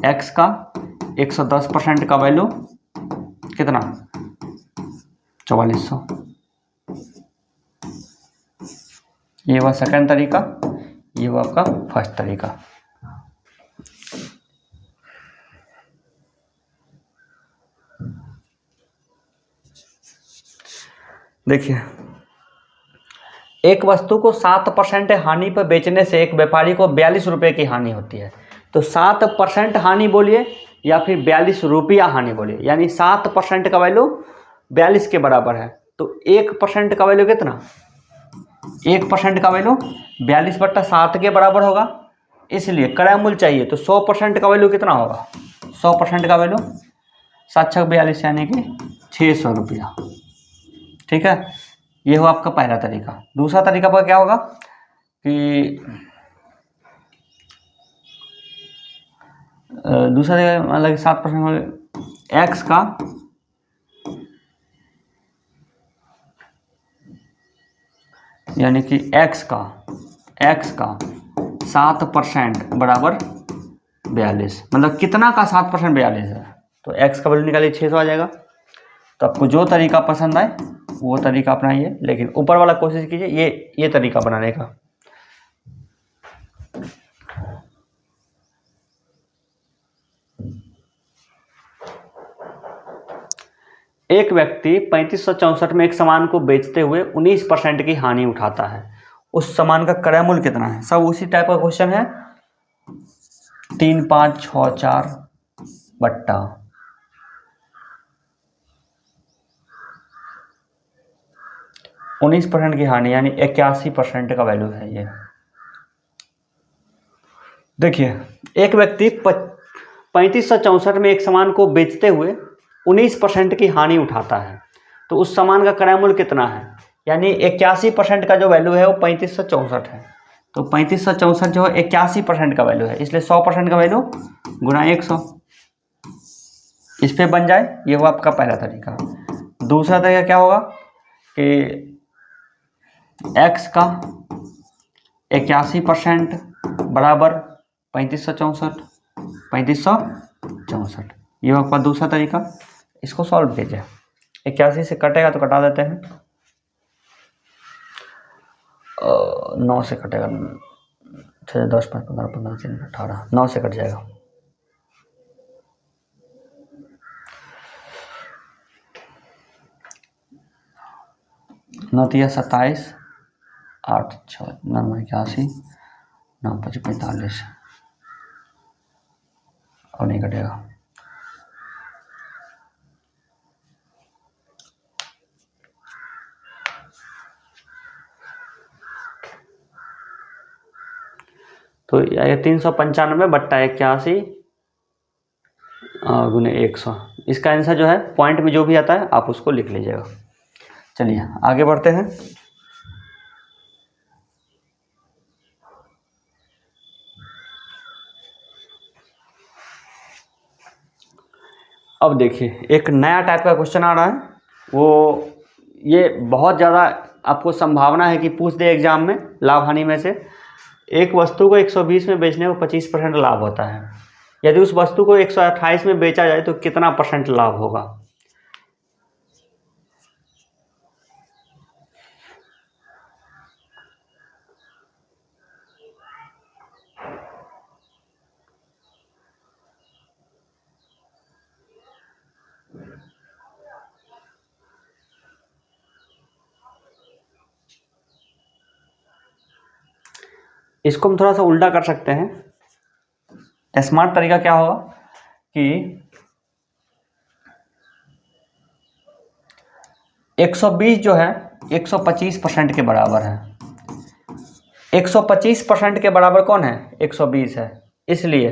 110% का वैल्यू कितना? 4400। ये हुआ सेकंड तरीका, ये हुआ आपका फर्स्ट तरीका। देखिए, एक वस्तु को 7% हानि पर बेचने से एक व्यापारी को 42 रुपये की हानि होती है। तो 7% हानि बोलिए या फिर 42 रुपया हानि बोलिए, यानी 7% का वैल्यू 42 के बराबर है। तो 1% का वैल्यू कितना? 1% का वैल्यू 42/7 के बराबर होगा। इसलिए क्रय मूल्य चाहिए, तो 100% का वैल्यू कितना होगा? 100% का वैल्यू 7 6 42 यानी कि 600 रुपया। ठीक है, ये हुआ आपका पहला तरीका। दूसरा तरीका पर क्या होगा कि दूसरा मतलब 7% x का यानी कि x का 7% बराबर 42, मतलब कितना का 7% 42 है, तो x का वैल्यू निकालिए 600 आ जाएगा। तो आपको जो तरीका पसंद आए वो तरीका अपनाइए, लेकिन ऊपर वाला कोशिश कीजिए ये तरीका बनाने का। एक व्यक्ति 3564 में एक सामान को बेचते हुए 19% की हानि उठाता है। उस सामान का क्रय मूल्य कितना है? सब उसी टाइप का क्वेश्चन है, 3 5 6 4 बट्टा 19% की हानि यानी 81% का वैल्यू है ये। देखिए, एक व्यक्ति 3564 में एक सामान को बेचते हुए 19% की हानि उठाता है। तो उस सामान का क्रय मूल्य कितना है? यानी 81% का जो वैल्यू है वो 3564 है। तो 3564 जो है 81% का वैल्यू है, इसलिए 100% का वैल्यू गुणा 100। इस पे बन जाए, ये हुआ आपका पहला तरीका। दूसरा तरीका क्या होगा कि x का 81% बराबर 3564, 3564, ये होगा आपका दूसरा तरीका। इसको सॉल्व कीजिए। 81 से कटेगा तो कटा देते हैं, 9 से कटेगा, 6, 10, 5, 15, 15, 3, 18, 9 से कट जाएगा। नौतिया 27, 8, 6, 9, 81, 9, 5, 45 और नहीं कटेगा। तो ये 395 बट्टा 81 गुने 100, इसका आंसर जो है पॉइंट में जो भी आता है आप उसको लिख लीजिएगा। चलिए आगे बढ़ते हैं। अब देखिए एक नया टाइप का क्वेश्चन आ रहा है, वो ये बहुत ज़्यादा आपको संभावना है कि पूछ दे एग्जाम में। लाभ हानि में से एक वस्तु को 120 में बेचने को 25% लाभ होता है, यदि उस वस्तु को 128 में बेचा जाए तो कितना % लाभ होगा। इसको हम थोड़ा सा उल्टा कर सकते हैं। स्मार्ट तरीका क्या होगा कि 120 जो है 125% के बराबर है। 125% के बराबर कौन है? 120 है, इसलिए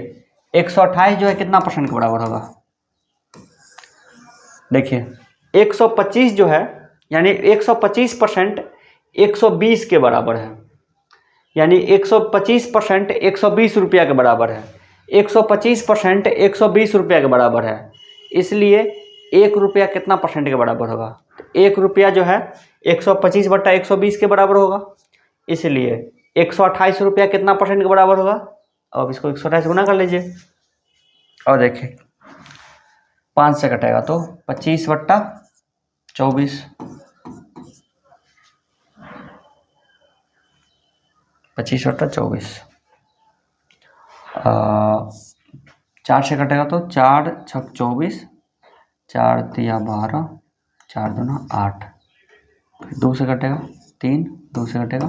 128 जो है कितना % के बराबर होगा? देखिए 125 जो है यानी 125% 120 के बराबर है, यानी 125% 120 रुपया के बराबर है। 125% 120 रुपया के बराबर है, इसलिए 1 रुपया कितना % के बराबर होगा? 1 रुपया जो है 125 बट्टा 120 के बराबर होगा, इसलिए 128 रुपया कितना % के बराबर होगा? अब इसको 128 गुना कर लीजिए और देखिए 5 से कटेगा तो 25 बट्टा 24, 25 बट्टा 24, 4 से कटेगा तो 4 छक 24, 4 तिया 12, 4 दूना 8, फिर 2 से कटेगा 3, 2 से कटेगा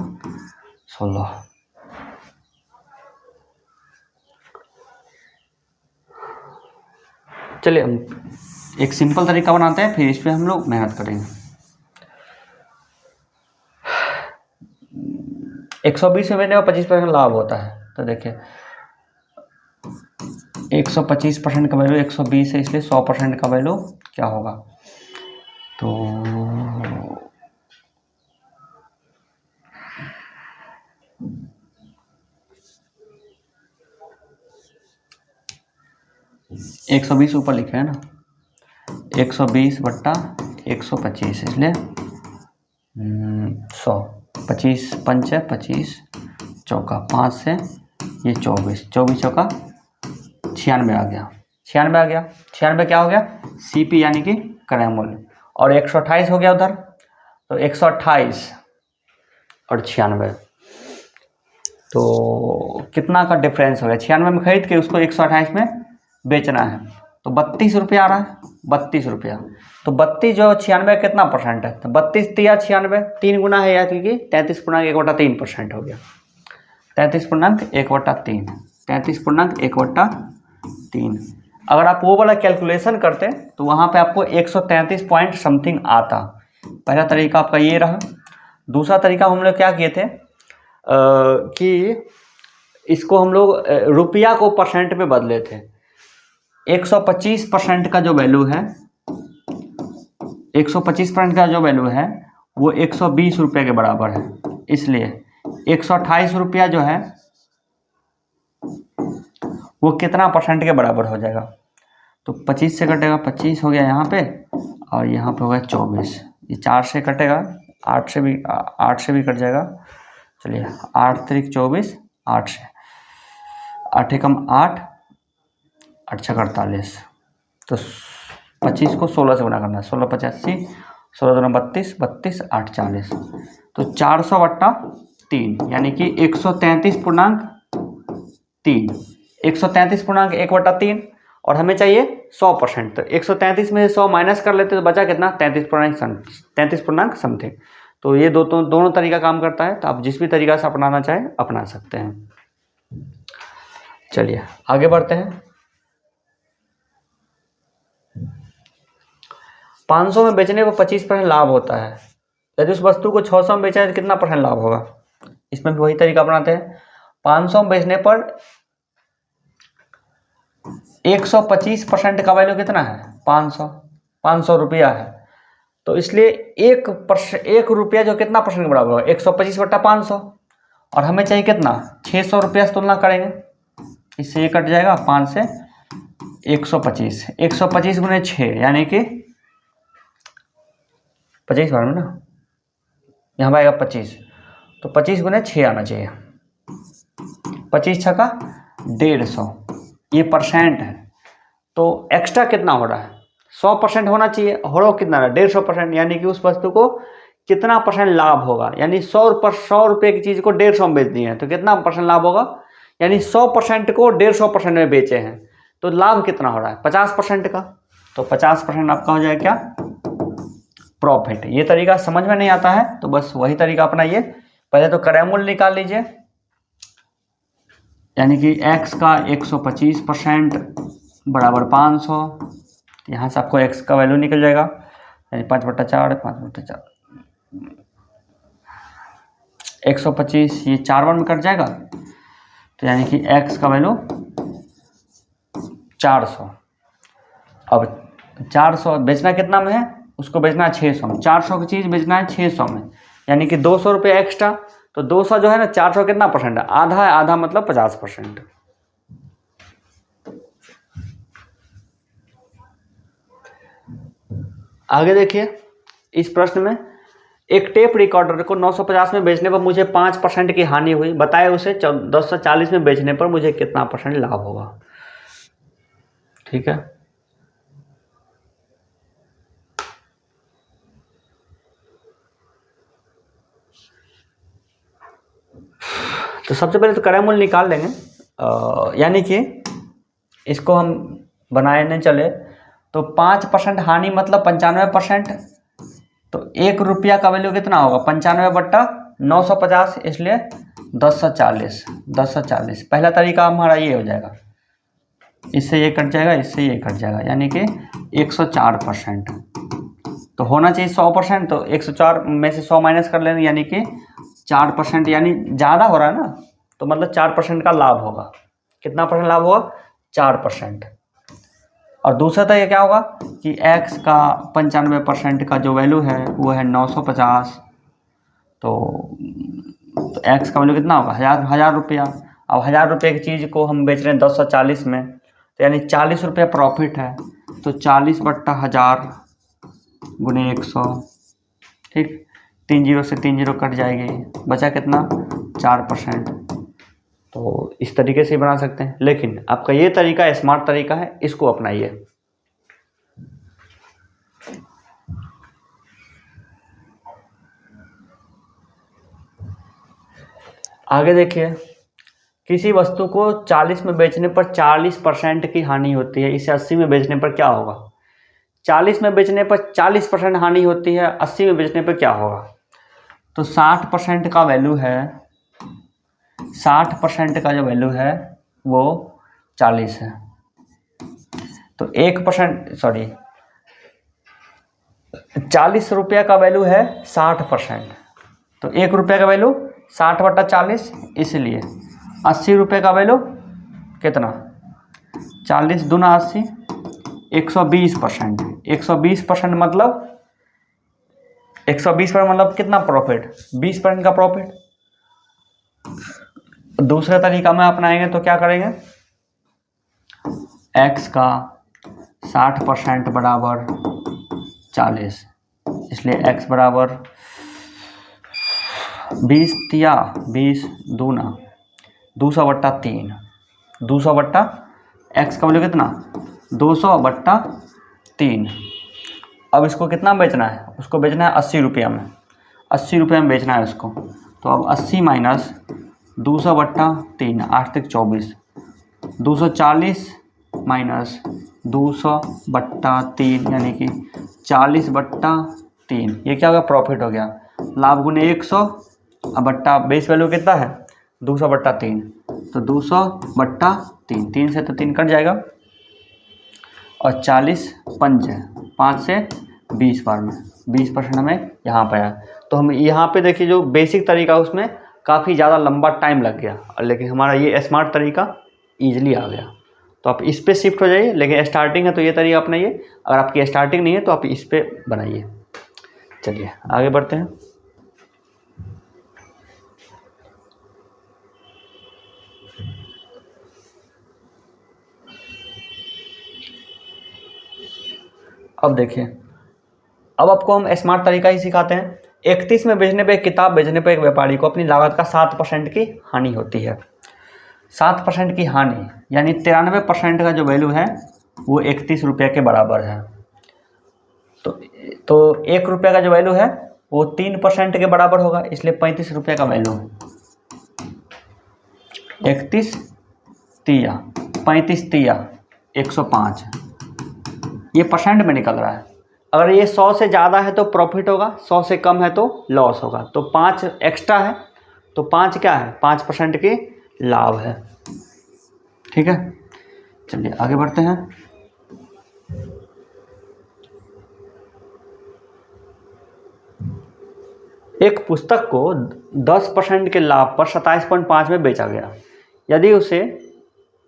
16। चलिए हम एक सिंपल तरीका बनाते हैं, फिर इस पर हम लोग मेहनत करेंगे। 120 में बेचने का 25% लाभ होता है, तो देखिए 125% का वैल्यू 120 है, इसलिए 100% का वैल्यू क्या होगा? तो 120 ऊपर लिखे है ना, 120 बट्टा 125, इसलिए 100, 25 पंच है 25, चौका 5 से ये 24, 24 चौका 96 आ गया, 96 आ गया। 96 क्या हो गया? CP यानी कि क्रय मूल्य, और 128 हो गया उधर, तो 128 और 96, तो कितना का डिफरेंस हो गया? 96 में खरीद के उसको 128 में बेचना है, तो 32 रुपया आ रहा है, 32 रुपया। तो 32 जो 96 कितना % है? तो 32 तिया 96, 3 गुना है, या क्योंकि 33.1/3% हो गया, 33.1/3, 33.1/3। अगर आप वो वाला कैलकुलेशन करते तो वहाँ पे आपको 133 पॉइंट समथिंग आता। पहला तरीका आपका ये रहा। दूसरा तरीका हम लोग क्या किए थे कि इसको हम लोग रुपया को % में बदले थे। 125% का जो वैल्यू है, 125% का जो वैल्यू है वो 120 रुपये के बराबर है, इसलिए 128 रुपया जो है वो कितना % के बराबर हो जाएगा? तो 25 से कटेगा, 25 हो गया यहाँ पे, और यहाँ पे होगा 24। ये 4 से कटेगा, 8 से भी कट जाएगा। चलिए 8 त्रिक 24, 8 से 8 एकम 8, 8 छक 48। तो 25 को 16 से गुना करना है, 16 85, 16 दूना 32, 32 8 40। तो 400/3 यानी कि 133.3, 133.1/3, और हमें चाहिए 100%। तो 133 में से 100 माइनस कर लेते तो बचा कितना, 33 समथिंग। तो ये दोनों तरीका काम करता है। तो आप जिस भी तरीका से अपनाना चाहें अपना सकते हैं। चलिए आगे बढ़ते हैं। 500 में बेचने पर 25% लाभ होता है। यदि उस वस्तु को 600 में बेचा है तो कितना % लाभ होगा। इसमें भी वही तरीका अपनाते हैं। 500 में बेचने पर 125% का वैल्यू कितना है, 500 रुपया है। तो इसलिए 1 रुपया जो कितना % के बराबर होगा, 125/500, और हमें चाहिए कितना, 600 रुपया से तुलना करेंगे। इससे ये कट जाएगा, 5 से 125, 125 गुने 6 यानी कि 25 बार में ना, यहाँ आएगा 25। तो 25 गुने 6 आना चाहिए, 25 छका 150, ये % है। तो एक्स्ट्रा कितना हो रहा है, 100% होना चाहिए, हो रहा कितना है 150%, यानी कि उस वस्तु को कितना % लाभ होगा। यानी 100 रुपये की चीज़ को 150 में बेच दी है तो कितना % लाभ होगा, यानी 100% को 150% में बेचे हैं तो लाभ कितना हो रहा है, 50% का। तो 50% आपका हो जाएगा क्या, प्रॉफिट। ये तरीका समझ में नहीं आता है तो बस वही तरीका अपनाइए। पहले तो क्रय मूल्य निकाल लीजिए, यानी कि x का 125% बराबर 500। यहाँ से आपको x का वैल्यू निकल जाएगा, यानी 5/4, 5/4, 125, ये 4 बार में कट जाएगा। तो यानी कि x का वैल्यू 400। अब 400 बेचना कितना में है, उसको बेचना है 600 में। 400 की चीज़ बेचना है 600 में, यानी कि 200 रुपये एक्स्ट्रा। तो 200 जो है ना, 400 कितना % है, आधा है, आधा मतलब 50%। आगे देखिए इस प्रश्न में, एक टेप रिकॉर्डर को 950 में बेचने पर मुझे 5% की हानि हुई, बताए उसे 1040 में बेचने पर मुझे कितना % लाभ होगा। ठीक है, तो सबसे पहले तो क्रय मूल्य निकाल लेंगे, यानी कि इसको हम बनाने चले तो 5% हानि मतलब 95%। तो 1 रुपया का वैल्यू कितना होगा, 95/950, इसलिए 1040। पहला तरीका हमारा ये हो जाएगा, इससे ये कट जाएगा, इससे ये कट जाएगा, यानी कि 104%। तो होना चाहिए 100%, तो 104 में से 100 माइनस कर लेंगे, यानी कि 4%, यानी ज़्यादा हो रहा है ना, तो मतलब 4% का लाभ होगा। कितना % लाभ होगा, 4%। और दूसरा तरीका क्या होगा कि x का 95% का जो वैल्यू है वो है 950। तो x का वैल्यू कितना होगा, 1000 रुपया। अब 1000 रुपये की चीज़ को हम बेच रहे हैं 1040 में, तो यानी 40 रुपया प्रॉफिट है। तो 40/1000 गुने 100, ठीक, 3 0 से 3 0 कट जाएगी, बचा कितना, 4%। तो इस तरीके से बना सकते हैं, लेकिन आपका ये तरीका स्मार्ट तरीका है, इसको अपनाइए। आगे देखिए, किसी वस्तु को 40 में बेचने पर 40% की हानि होती है, इसे 80 में बेचने पर क्या होगा। 40 में बेचने पर 40% हानि होती है, 80 में बेचने पर क्या होगा। तो 60% का वैल्यू है, 60% का जो वैल्यू है वो 40 है। तो 1%, सॉरी, 40 रुपया का वैल्यू है 60%। तो 1 रुपये का वैल्यू 60/40, इसलिए 80 रुपये का वैल्यू कितना, 40 दूना 80, 120%। 120% मतलब 120% मतलब कितना प्रॉफिट, 20% का प्रॉफिट। दूसरा तरीका में अपनाएंगे तो क्या करेंगे, x का 60% बराबर 40, इसलिए x बराबर 20 तिया 20 दूना 200/3, 200 x का वैल्यू कितना 200/3। अब इसको कितना बेचना है, उसको बेचना है 80 रुपया में, 80 रुपये में बेचना है उसको। तो अब 80 माइनस 200/3, 8 तक 24, 240 माइनस 200/3 यानी कि 40/3। ये क्या होगा, प्रॉफिट हो गया। लाभ गुने 100 अब बट्टा बेस वैल्यू कितना है 200/3, तो 200/3, 3 से तो 3 कट जाएगा और 40 पंच 5 से 20 बार में 20% हमें यहाँ पे आया। तो हम यहाँ पे देखिए जो बेसिक तरीका उसमें काफ़ी ज़्यादा लंबा टाइम लग गया, लेकिन हमारा ये स्मार्ट तरीका ईजिली आ गया। तो आप इस पे शिफ्ट हो जाइए, लेकिन स्टार्टिंग है तो ये तरीका अपनाइए, अगर आपकी स्टार्टिंग नहीं है तो आप इस पे बनाइए। चलिए आगे बढ़ते हैं। अब देखिए, अब आपको हम स्मार्ट तरीका ही सिखाते हैं। 31 में बेचने पे, किताब बेचने पे एक व्यापारी को अपनी लागत का 7% की हानि होती है। 7% की हानि यानी 93% का जो वैल्यू है वो 31 रुपये के बराबर है। तो 1 रुपये का जो वैल्यू है वो 3% के बराबर होगा, इसलिए 35 रुपये का वैल्यू है। 31 तिया 35 तिया 105, ये परसेंट में निकल रहा है। अगर ये 100 से ज़्यादा है तो प्रॉफिट होगा, 100 से कम है तो लॉस होगा। तो 5 एक्स्ट्रा है, तो 5 क्या है 5% की लाभ है। ठीक है, चलिए आगे बढ़ते हैं। एक पुस्तक को 10% के लाभ पर 27.5 में बेचा गया। यदि उसे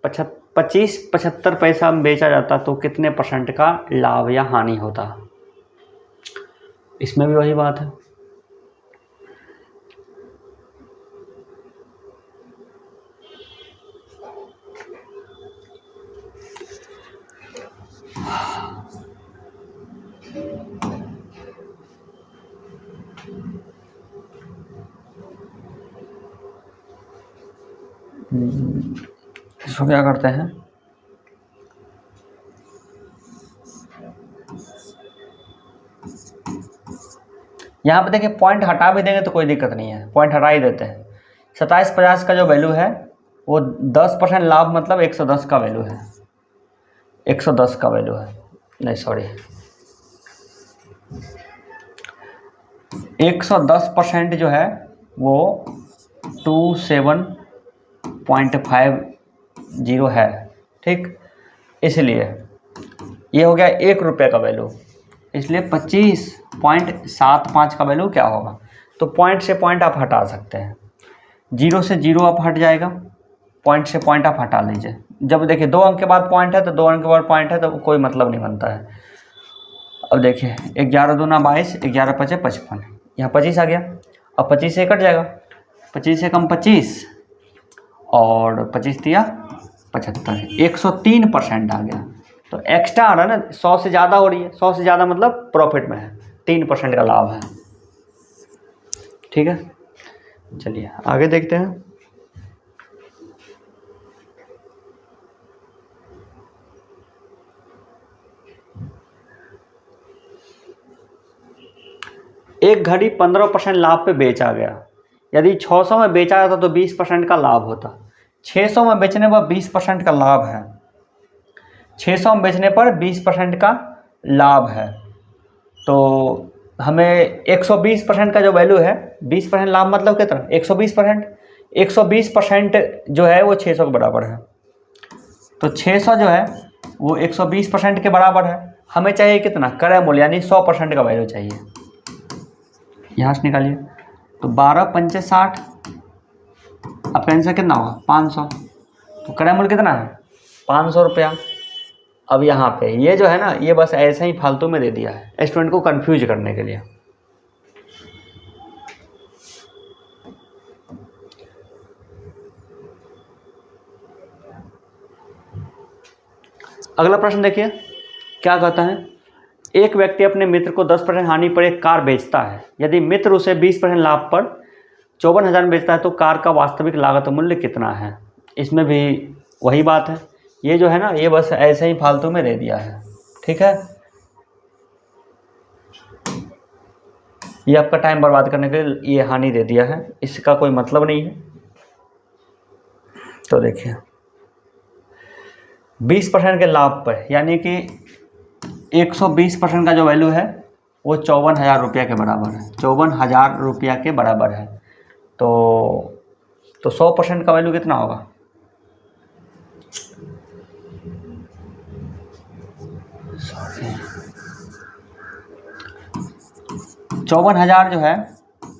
25-75 पैसा में बेचा जाता तो कितने % का लाभ या हानि होता। इसमें भी वही बात है, इसको क्या करते हैं, यहाँ पे देखिए पॉइंट हटा भी देंगे तो कोई दिक्कत नहीं है, पॉइंट हटा ही देते हैं। 27.50 का जो वैल्यू है वो 10% लाभ मतलब 110 का वैल्यू है, 110 का वैल्यू है, नहीं सॉरी 110% जो है वो 27.50 है। ठीक, इसलिए ये हो गया 1 रुपये का वैल्यू, इसलिए 25.75 का वैल्यू क्या होगा। तो पॉइंट से पॉइंट आप हटा सकते हैं, 0 से 0 आप हट जाएगा, पॉइंट से पॉइंट आप हटा लीजिए। जब देखिए 2 अंक के बाद पॉइंट है तो 2 अंक के बाद पॉइंट है तो कोई मतलब नहीं बनता है। अब देखिए 11 दूना 22, 11 पचे 55, यहाँ 25 आ गया। अब 25 से कट जाएगा, 25 से कम 25 और 25 दिया 75, 103% आ गया। तो एक्स्ट्रा आ रहा है ना, 100 से ज़्यादा हो रही है, 100 से ज़्यादा मतलब प्रॉफिट में है, 3% का लाभ है। ठीक है, चलिए आगे देखते हैं। एक घड़ी 15% लाभ पे बेचा गया। यदि 600 में बेचा जाता तो 20% का लाभ होता। 600 में बेचने पर 20% का लाभ है, 600 में बेचने पर 20% का लाभ है। तो हमें 120% का जो वैल्यू है, 20% लाभ मतलब कितना 120%, 120% जो है वो 600 के बराबर है। तो 600 जो है वो 120% के बराबर है। हमें चाहिए कितना क्रय मूल्य यानी 100% का वैल्यू चाहिए। यहाँ से निकालिए, तो 12 पंचे 60, अब आंसर कितना होगा 500। तो क्रय मूल्य कितना है 500 रुपया। अब यहाँ पे ये जो है ना, ये बस ऐसे ही फालतू में दे दिया है स्टूडेंट को कंफ्यूज करने के लिए। अगला प्रश्न देखिए, क्या कहता है, एक व्यक्ति अपने मित्र को 10% हानि पर एक कार बेचता है। यदि मित्र उसे 20% लाभ पर 54,000 में बेचता है तो कार का वास्तविक लागत मूल्य कितना है। इसमें भी वही बात है, ये जो है ना, ये बस ऐसे ही फालतू में दे दिया है। ठीक है, ये आपका टाइम बर्बाद करने के लिए ये हानि दे दिया है, इसका कोई मतलब नहीं है। तो देखिए 20% के लाभ पर, यानी कि 120% का जो वैल्यू है वो 54,000 रुपया के बराबर है, 54,000 रुपया के बराबर है। तो 100% का वैल्यू कितना होगा, सॉरी 54,000 जो है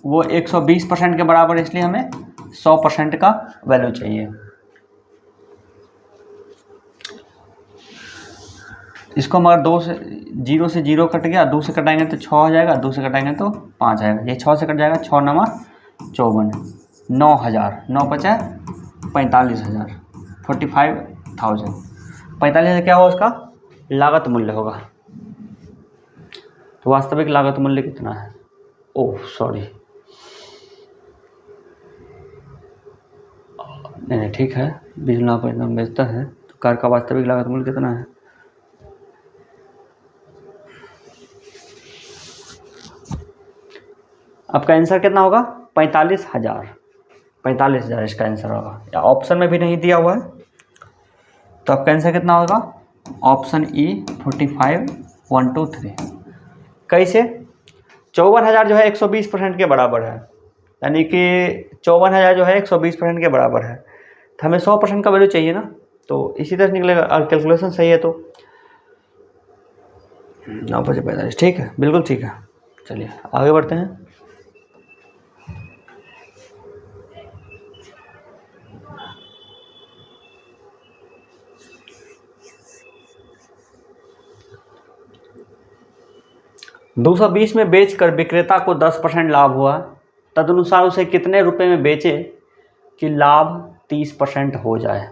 वो 120% के बराबर है, इसलिए हमें 100% का वैल्यू चाहिए। इसको हम अगर 0 से 0 कट गया, 2 से कटाएंगे तो 6 आ जाएगा, 2 से कटाएंगे तो 5 आएगा, ये 6 से कट जाएगा, 6 नमा 54, 9,000, 9 बचा 45,000, 45,000। 45,000 क्या होगा उसका लागत मूल्य होगा। तो वास्तविक लागत मूल्य कितना है, ओह सॉरी, नहीं ठीक है, 20 लाख पर बेचता है तो कार का वास्तविक लागत मूल्य कितना है, आपका आंसर कितना होगा 45,000, 45,000 इसका आंसर होगा। या ऑप्शन में भी नहीं दिया हुआ है, तो आपका आंसर कितना होगा, ऑप्शन ई 45, 1, 2, 3। कैसे, 54,000 जो है 120% के बराबर है, यानी कि 54,000 जो है 120% के बराबर है, तो हमें 100% का वैल्यू चाहिए ना, तो इसी तरह निकलेगा। और कैलकुलेशन सही है तो 9 बजे 45, ठीक है, बिल्कुल ठीक है। चलिए आगे बढ़ते हैं। $220 में बेचकर विक्रेता को 10% लाभ हुआ, तदनुसार उसे कितने रुपए में बेचे कि लाभ 30% हो जाए।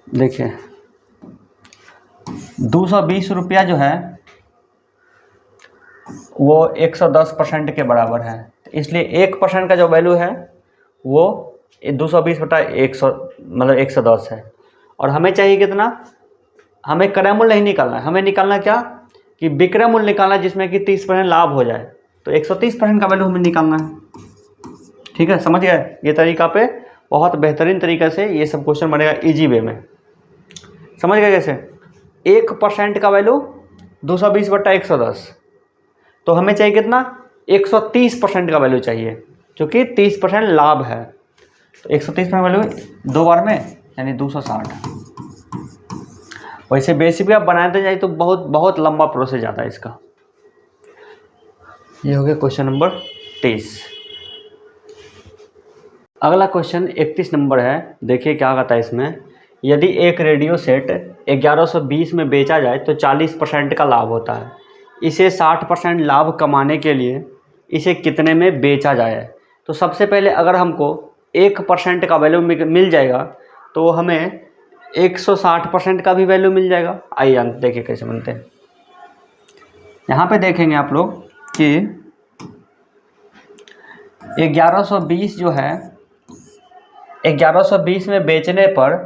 देखिए 220 रुपया जो है वो 110% के बराबर है, इसलिए 1% का जो वैल्यू है वो 220/100 मतलब 110 है। और हमें चाहिए कितना, हमें क्रय मूल्य नहीं निकालना है, हमें निकालना क्या कि विक्रय मूल्य निकालना है, जिसमें कि 30% लाभ हो जाए। तो 130% का वैल्यू हमें निकालना है। ठीक है, समझ गए, ये तरीका पे बहुत बेहतरीन तरीके से ये सब क्वेश्चन बनेगा इजी वे में। समझ गए कैसे, 1% का वैल्यू 220/110, तो हमें चाहिए कितना 130% का वैल्यू चाहिए, क्योंकि 30% लाभ है। तो 130% वैल्यू 2 बार में यानी 260। वैसे बेसिक भी आप बनाते जाए तो बहुत बहुत लंबा प्रोसेस जाता है इसका। ये हो गया क्वेश्चन नंबर 23। अगला क्वेश्चन 31 नंबर है। देखिए क्या कहता है इसमें, यदि एक रेडियो सेट 1120 में बेचा जाए तो 40% का लाभ होता है। इसे 60% लाभ कमाने के लिए इसे कितने में बेचा जाए। तो सबसे पहले अगर हमको 1% का वैल्यू मिल जाएगा तो हमें 160% का भी वैल्यू मिल जाएगा। आइए देखिए कैसे बनते हैं। यहाँ पे देखेंगे आप लोग कि 1120 जो है 1120 में बेचने पर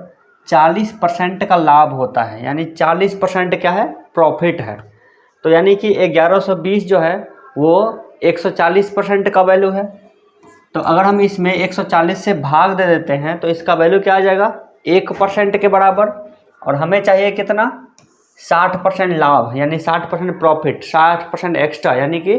40% का लाभ होता है, यानी 40% क्या है, प्रॉफिट है। तो यानी कि 1120 जो है वो 140% का वैल्यू है। तो अगर हम इसमें 140 से भाग दे देते हैं तो इसका वैल्यू क्या आ जाएगा, 1% के बराबर। और हमें चाहिए कितना, 60% लाभ, यानी 60% प्रॉफिट, 60% एक्स्ट्रा, यानी कि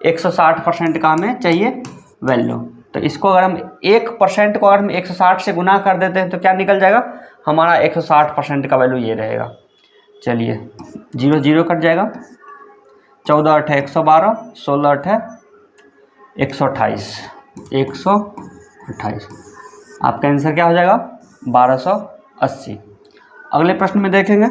160% का हमें चाहिए वैल्यू। तो इसको अगर हम 1% को अगर हम 160 से गुना कर देते हैं तो क्या निकल जाएगा, हमारा 160% का वैल्यू ये रहेगा। चलिए 0 0 कट जाएगा, 14 8 112, 16 8 128, 128। आपका आंसर क्या हो जाएगा, 1280। अगले प्रश्न में देखेंगे।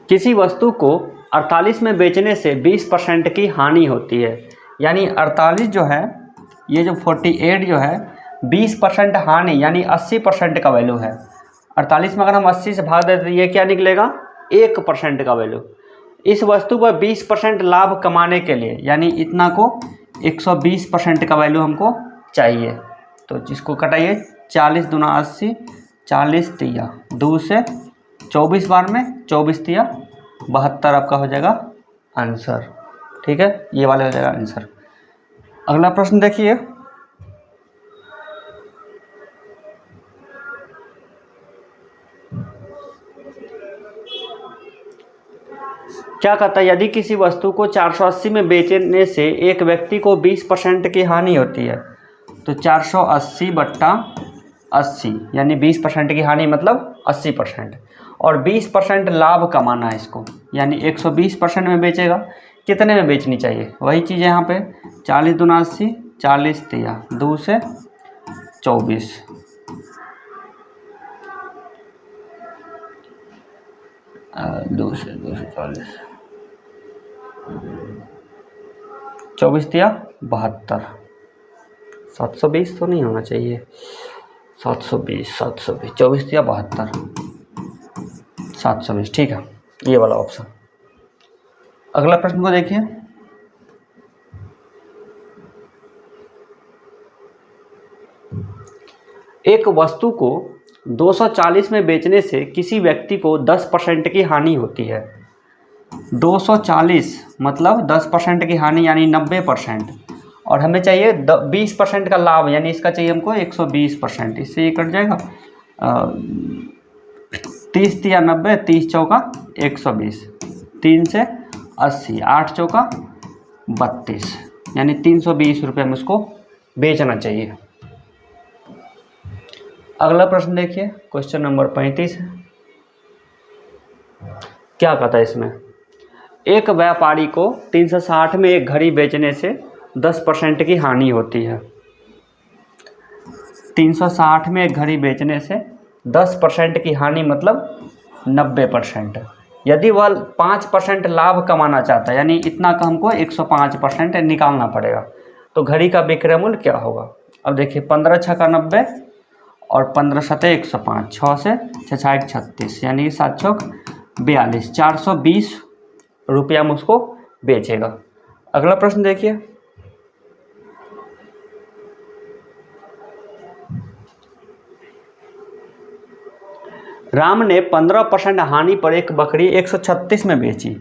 किसी वस्तु को 48 में बेचने से 20% की हानि होती है, यानी 48 जो है ये जो 48 जो है 20% हानि यानी 80% का वैल्यू है। 48 में अगर हम 80 से भाग देते तो ये क्या निकलेगा 1% का वैल्यू। इस वस्तु पर 20% लाभ कमाने के लिए यानी इतना को 120% का वैल्यू हमको चाहिए। तो जिसको कटाइए 40 दूना 80, 40 तिया 2 से 24 बार में 24 तिया 72 आपका हो जाएगा आंसर। ठीक है, ये वाला हो जाएगा आंसर। अगला प्रश्न देखिए, क्या कहता है यदि किसी वस्तु को 480 में बेचने से एक व्यक्ति को 20% की हानि होती है, तो 480 बट्टा 80 यानी 20% की हानि मतलब 80%, और 20% लाभ कमाना है इसको, यानी 120% में बेचेगा। कितने में बेचनी चाहिए वही चीज़ है यहाँ पे 40 दूना 80, 40 तिया 2 से 24, 2 से 40, 24 तिया 72, 720 तो नहीं होना चाहिए, 720 24 तिया 72, 720। ठीक है, ये वाला ऑप्शन। अगला प्रश्न को देखिए, एक वस्तु को 240 में बेचने से किसी व्यक्ति को 10% की हानि होती है। 240 मतलब 10% की हानि यानी 90%, और हमें चाहिए 20% का लाभ यानी इसका चाहिए हमको 120%। इससे ये कट जाएगा 30 तिया 90, 30 चौका 120, 3 से 80, 8 चौका 32 यानी 320 रुपये में उसको बेचना चाहिए। अगला प्रश्न देखिए, क्वेश्चन नंबर 35 है। क्या कहता है इसमें, एक व्यापारी को 360 में एक घड़ी बेचने से 10% की हानि होती है। 360 में एक घड़ी बेचने से 10% की हानि मतलब 90%। यदि वह 5% लाभ कमाना चाहता है यानी इतना का हमको 105% निकालना पड़ेगा, तो घड़ी का विक्रय मूल्य क्या होगा। अब देखिए 15 छक्का 90 और 15 सते 105, 6 से 6 36 यानी कि 7 चौक 42, 420 रुपया में उसको बेचेगा। अगला प्रश्न देखिए, राम ने 15% हानि पर एक बकरी 136 में बेची।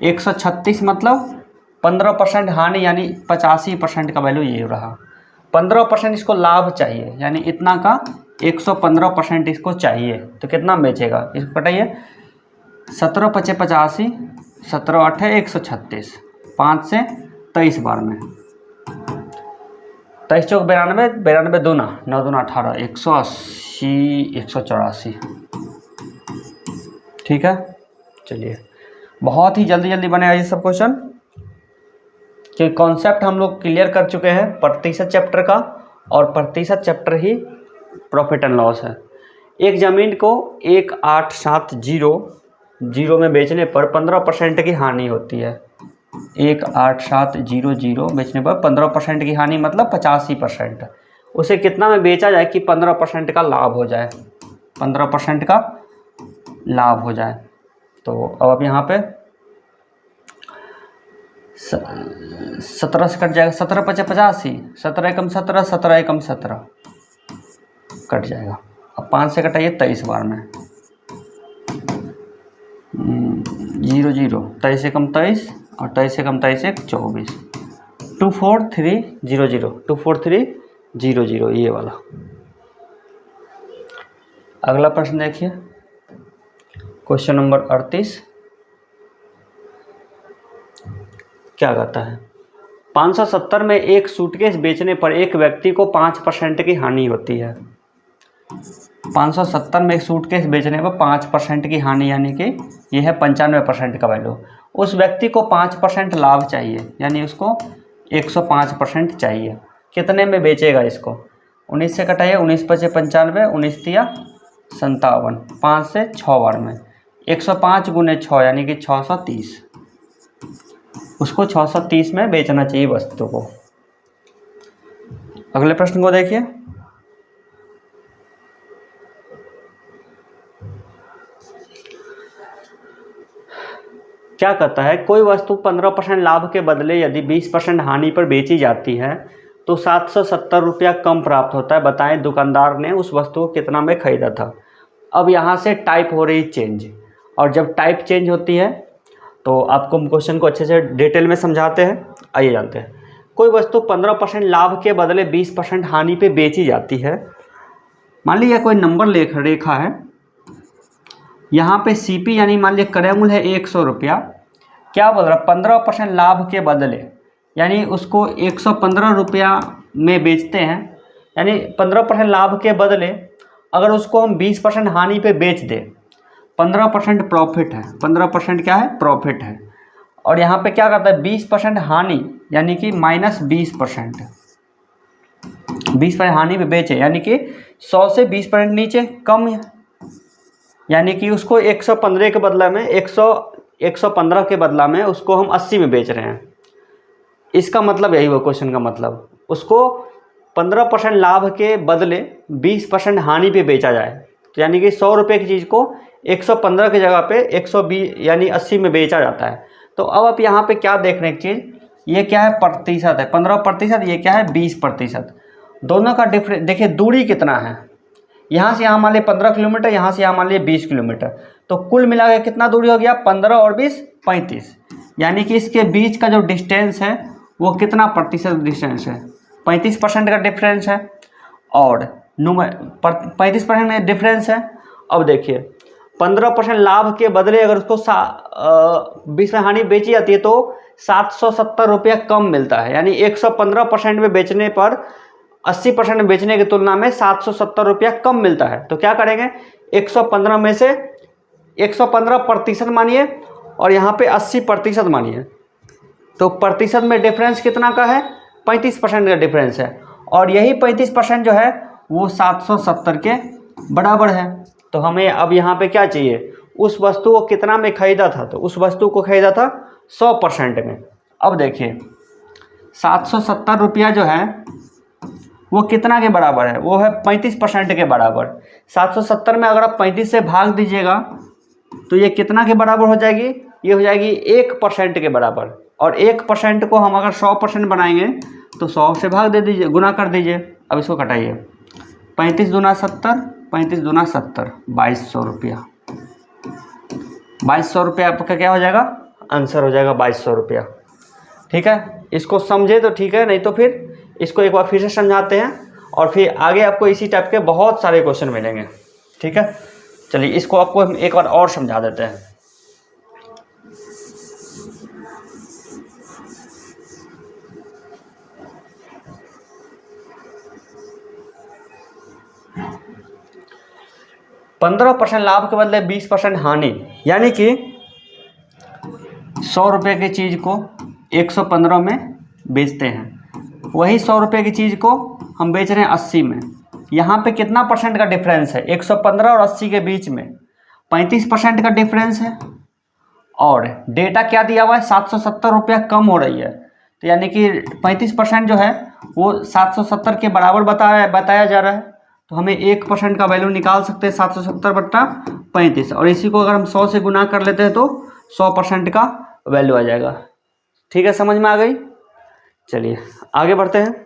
136 मतलब 15% हानि यानी 85% का वैल्यू ये रहा। 15% इसको लाभ चाहिए यानी इतना का 115% इसको चाहिए, तो कितना बेचेगा इसको कटाइए 17 पचे 85, 17 8 136, 5 से 23 बार में 23 चौक 92, 92 दूना 9 दूना 18, 180, 184। ठीक है, चलिए बहुत ही जल्दी जल्दी बनेगा ये सब क्वेश्चन, कि कॉन्सेप्ट हम लोग क्लियर कर चुके हैं प्रतिशत चैप्टर का, और प्रतिशत chapter he profit and loss है। एक ज़मीन को 1870 में बेचने पर 15% की हानि होती है। 1870 बेचने पर 15% की हानि मतलब 85%। उसे कितना में बेचा जाए कि 15% का लाभ हो जाए, 15% का लाभ हो जाए। तो अब यहाँ पे 17 से कट जाएगा, 17 पचे 85, 17 एकम 17, 17 एकम 17 कट जाएगा। अब 5 से कटाइए 23 बार में 0 0, 23 एकम 23 और 23 एकम 23 1 24, 24300, 24300 ये वाला। अगला प्रश्न देखिए, क्वेश्चन नंबर 38। क्या कहता है, 570 में एक सूटकेस बेचने पर एक व्यक्ति को 5% की हानि होती है। 570 में एक सूटकेस बेचने पर 5% की हानि यानी कि यह है 95% का वैल्यू। उस व्यक्ति को 5% लाभ चाहिए यानी उसको 105% चाहिए। कितने में बेचेगा इसको, 19 से कटाइए 19 पचे 95, 19 तिया 57, 5 से 6 बार में 105 गुने 6 यानी कि 630। उसको 630 में बेचना चाहिए वस्तु को। अगले प्रश्न को देखिए। क्या कहता है, कोई वस्तु 15% लाभ के बदले यदि 20% हानि पर बेची जाती है तो 770 रुपया कम प्राप्त होता है। बताएं दुकानदार ने उस वस्तु को कितना में खरीदा था। अब यहाँ से टाइप हो रही चेंज, और जब टाइप चेंज होती है तो आपको क्वेश्चन को अच्छे से डिटेल में समझाते हैं। आइए जानते हैं। कोई वस्तु 15% लाभ के बदले 20% हानि पे बेची जाती है। मान लीजिए कोई नंबर रेखा है, यहाँ पे CP यानी मान लीजिए क्रय मूल्य है 100 रुपया। क्या बोल रहा है, 15% लाभ के बदले, यानी उसको 115 रुपया में बेचते हैं। यानी 15% लाभ के बदले अगर उसको हम 20% हानि पे बेच दें, 15% प्रॉफिट है, 15% क्या है, प्रॉफिट है। और यहाँ पे क्या करता है, 20% हानि यानी कि -20%, 20% हानि पे बेचे, यानी कि 100 से 20% नीचे कम है, यानी कि उसको 115 के बदला में 115 के बदला में उसको हम 80 में बेच रहे हैं। इसका मतलब यही हुआ क्वेश्चन का मतलब, उसको 15% लाभ के बदले 20% हानि पे बेचा जाए। तो यानी कि 100 रुपये की चीज़ को 115 की जगह पे 120 यानी 80 में बेचा जाता है। तो अब आप यहाँ पे क्या देख रहे हैं, एक चीज़, ये क्या है, प्रतिशत है, 15%, ये क्या है, 20%। दोनों का डिफरेंस देखिए, दूरी कितना है, यहाँ से यहाँ मान लिया 15 किलोमीटर, यहाँ से यहाँ मान लिया 20 किलोमीटर, तो कुल मिला के कितना दूरी हो गया, 15 और 20 35। यानी कि इसके बीच का जो डिस्टेंस है वो कितना प्रतिशत डिस्टेंस है, 35% का डिफरेंस है। और 35% डिफरेंस है। अब देखिए 15% लाभ के बदले अगर उसको 20 में हानि बेची जाती है तो 770 रुपया कम मिलता है। यानी 115% में बेचने पर 80% में बेचने की तुलना में 770 रुपया कम मिलता है। तो क्या करेंगे, 115 में से 115% मानिए और यहाँ पे 80% मानिए, तो प्रतिशत में डिफरेंस कितना का है, 35% का डिफरेंस है। और यही 35% जो है वो 770 के बराबर है। तो हमें अब यहाँ पे क्या चाहिए, उस वस्तु को कितना में खरीदा था, तो उस वस्तु को खरीदा था 100% में। अब देखिए 770 रुपया जो है वो कितना के बराबर है, वो है 35% के बराबर। 770 में अगर आप 35 से भाग दीजिएगा तो ये कितना के बराबर हो जाएगी, ये हो जाएगी 1% के बराबर। और 1% को हम अगर 100% बनाएंगे तो 100 से भाग दे दीजिए, गुना कर दीजिए। अब इसको कटाइए, 35 दूना 70, 35 दूना 70, 2200 रुपया। 2200 रुपया आपका क्या हो जाएगा, आंसर हो जाएगा 2200 रुपया। ठीक है, इसको समझे तो ठीक है, नहीं तो फिर इसको एक बार फिर से समझाते हैं और फिर आगे आपको इसी टाइप के बहुत सारे क्वेश्चन मिलेंगे। ठीक है, चलिए इसको आपको एक बार और समझा देते हैं। %15 लाभ के बदले 20% हानि, यानी कि 100 रुपये की चीज़ को 115 में बेचते हैं, वही 100 रुपये की चीज़ को हम बेच रहे हैं 80 में। यहाँ पे कितना % का डिफरेंस है, 115 और 80 के बीच में 35% का डिफरेंस है। और डेटा क्या दिया हुआ है, 770 रुपया कम हो रही है, तो यानी कि 35% जो है वो 770 के बराबर बताया जा रहा है। तो हमें 1% का वैल्यू निकाल सकते हैं, 770/35, और इसी को अगर हम 100 से गुना कर लेते हैं तो 100% का वैल्यू आ जाएगा। ठीक है, समझ में आ गई। चलिए आगे बढ़ते हैं।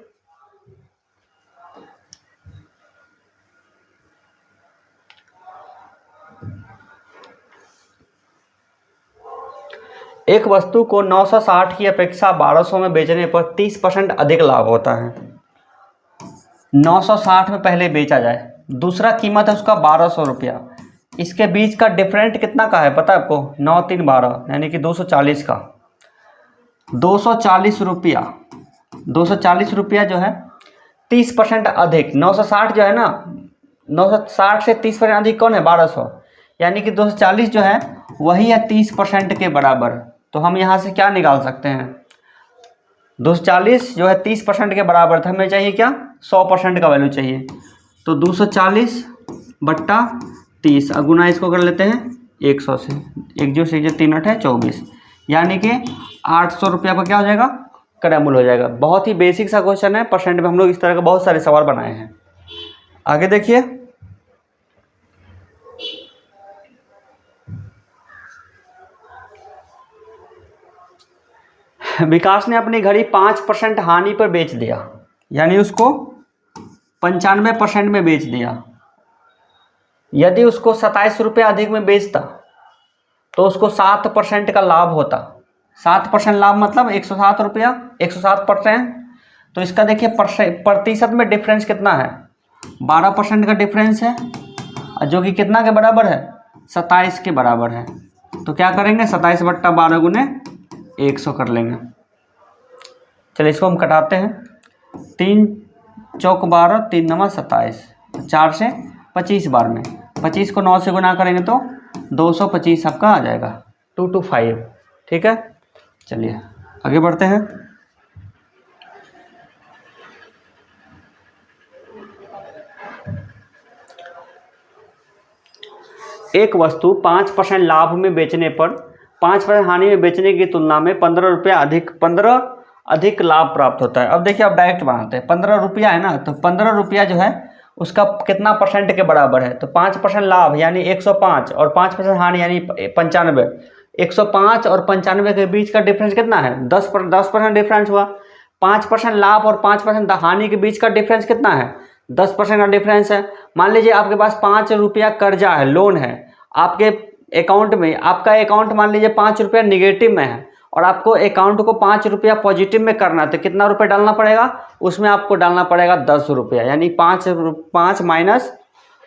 एक वस्तु को 960 की अपेक्षा 1200 में बेचने पर 30% अधिक लाभ होता है। 960 में पहले बेचा जाए, दूसरा कीमत है उसका 1200 रुपया, इसके बीच का डिफरेंट कितना का है पता है आपको, 9 3 12 यानी कि 240 का। 240 रुपया, 240 रुपया जो है 30% अधिक, 960 जो है ना, 960 से 30% अधिक कौन है, 1200, यानी कि 240 जो है वही है 30% के बराबर। तो हम यहाँ से क्या निकाल सकते हैं, 240 जो है 30% के बराबर था, हमें चाहिए क्या, 100% का वैल्यू चाहिए। तो 240/30, गुना इसको कर लेते हैं 100 से, 1 जो 3 8 है 24, यानी कि 800 रुपया का क्या हो जाएगा, करेमूल हो जाएगा। बहुत ही बेसिक सा क्वेश्चन है, परसेंट में हम लोग इस तरह के बहुत सारे सवाल बनाए हैं। आगे देखिए, विकास ने अपनी घड़ी 5% हानि पर बेच दिया, यानी उसको 95% में बेच दिया। यदि उसको 27 रुपये अधिक में बेचता तो उसको 7% का लाभ होता। 7% लाभ मतलब 107 रुपया, 107%। तो इसका देखिए प्रतिशत में डिफरेंस कितना है, 12% का डिफरेंस है, जो कि कितना के बराबर है, 27 के बराबर है। तो क्या करेंगे, 27 बट्टा 12 गुने 100 कर लेंगे। चलिए इसको हम कटाते हैं, 3 चौक 12, 3 नवा 27, 4 से 25 बार में, 25 को 9 से गुना करेंगे तो 225 आपका आ जाएगा, 225। ठीक है, चलिए आगे बढ़ते हैं। एक वस्तु 5% लाभ में बेचने पर 5% हानि में बेचने की तुलना में 15 रुपया अधिक लाभ प्राप्त होता है। अब देखिए, आप डायरेक्ट बनाते हैं, 15 रुपया है ना, तो 15 रुपया जो है उसका कितना परसेंट के बराबर है, तो 5% लाभ यानी 105 और 5% हानि यानी 95। 105 और 95 के बीच का डिफरेंस कितना है, 10% डिफरेंस हुआ। 5% लाभ और 5% हानि के बीच का डिफरेंस कितना है, 10% का डिफरेंस है। मान लीजिए आपके पास 5 रुपया कर्जा है, लोन है आपके अकाउंट में, आपका अकाउंट मान लीजिए 5 रुपया निगेटिव में है और आपको अकाउंट को 5 रुपया पॉजिटिव में करना है, तो कितना रुपये डालना पड़ेगा, उसमें आपको डालना पड़ेगा 10 रुपया, यानी 5 माइनस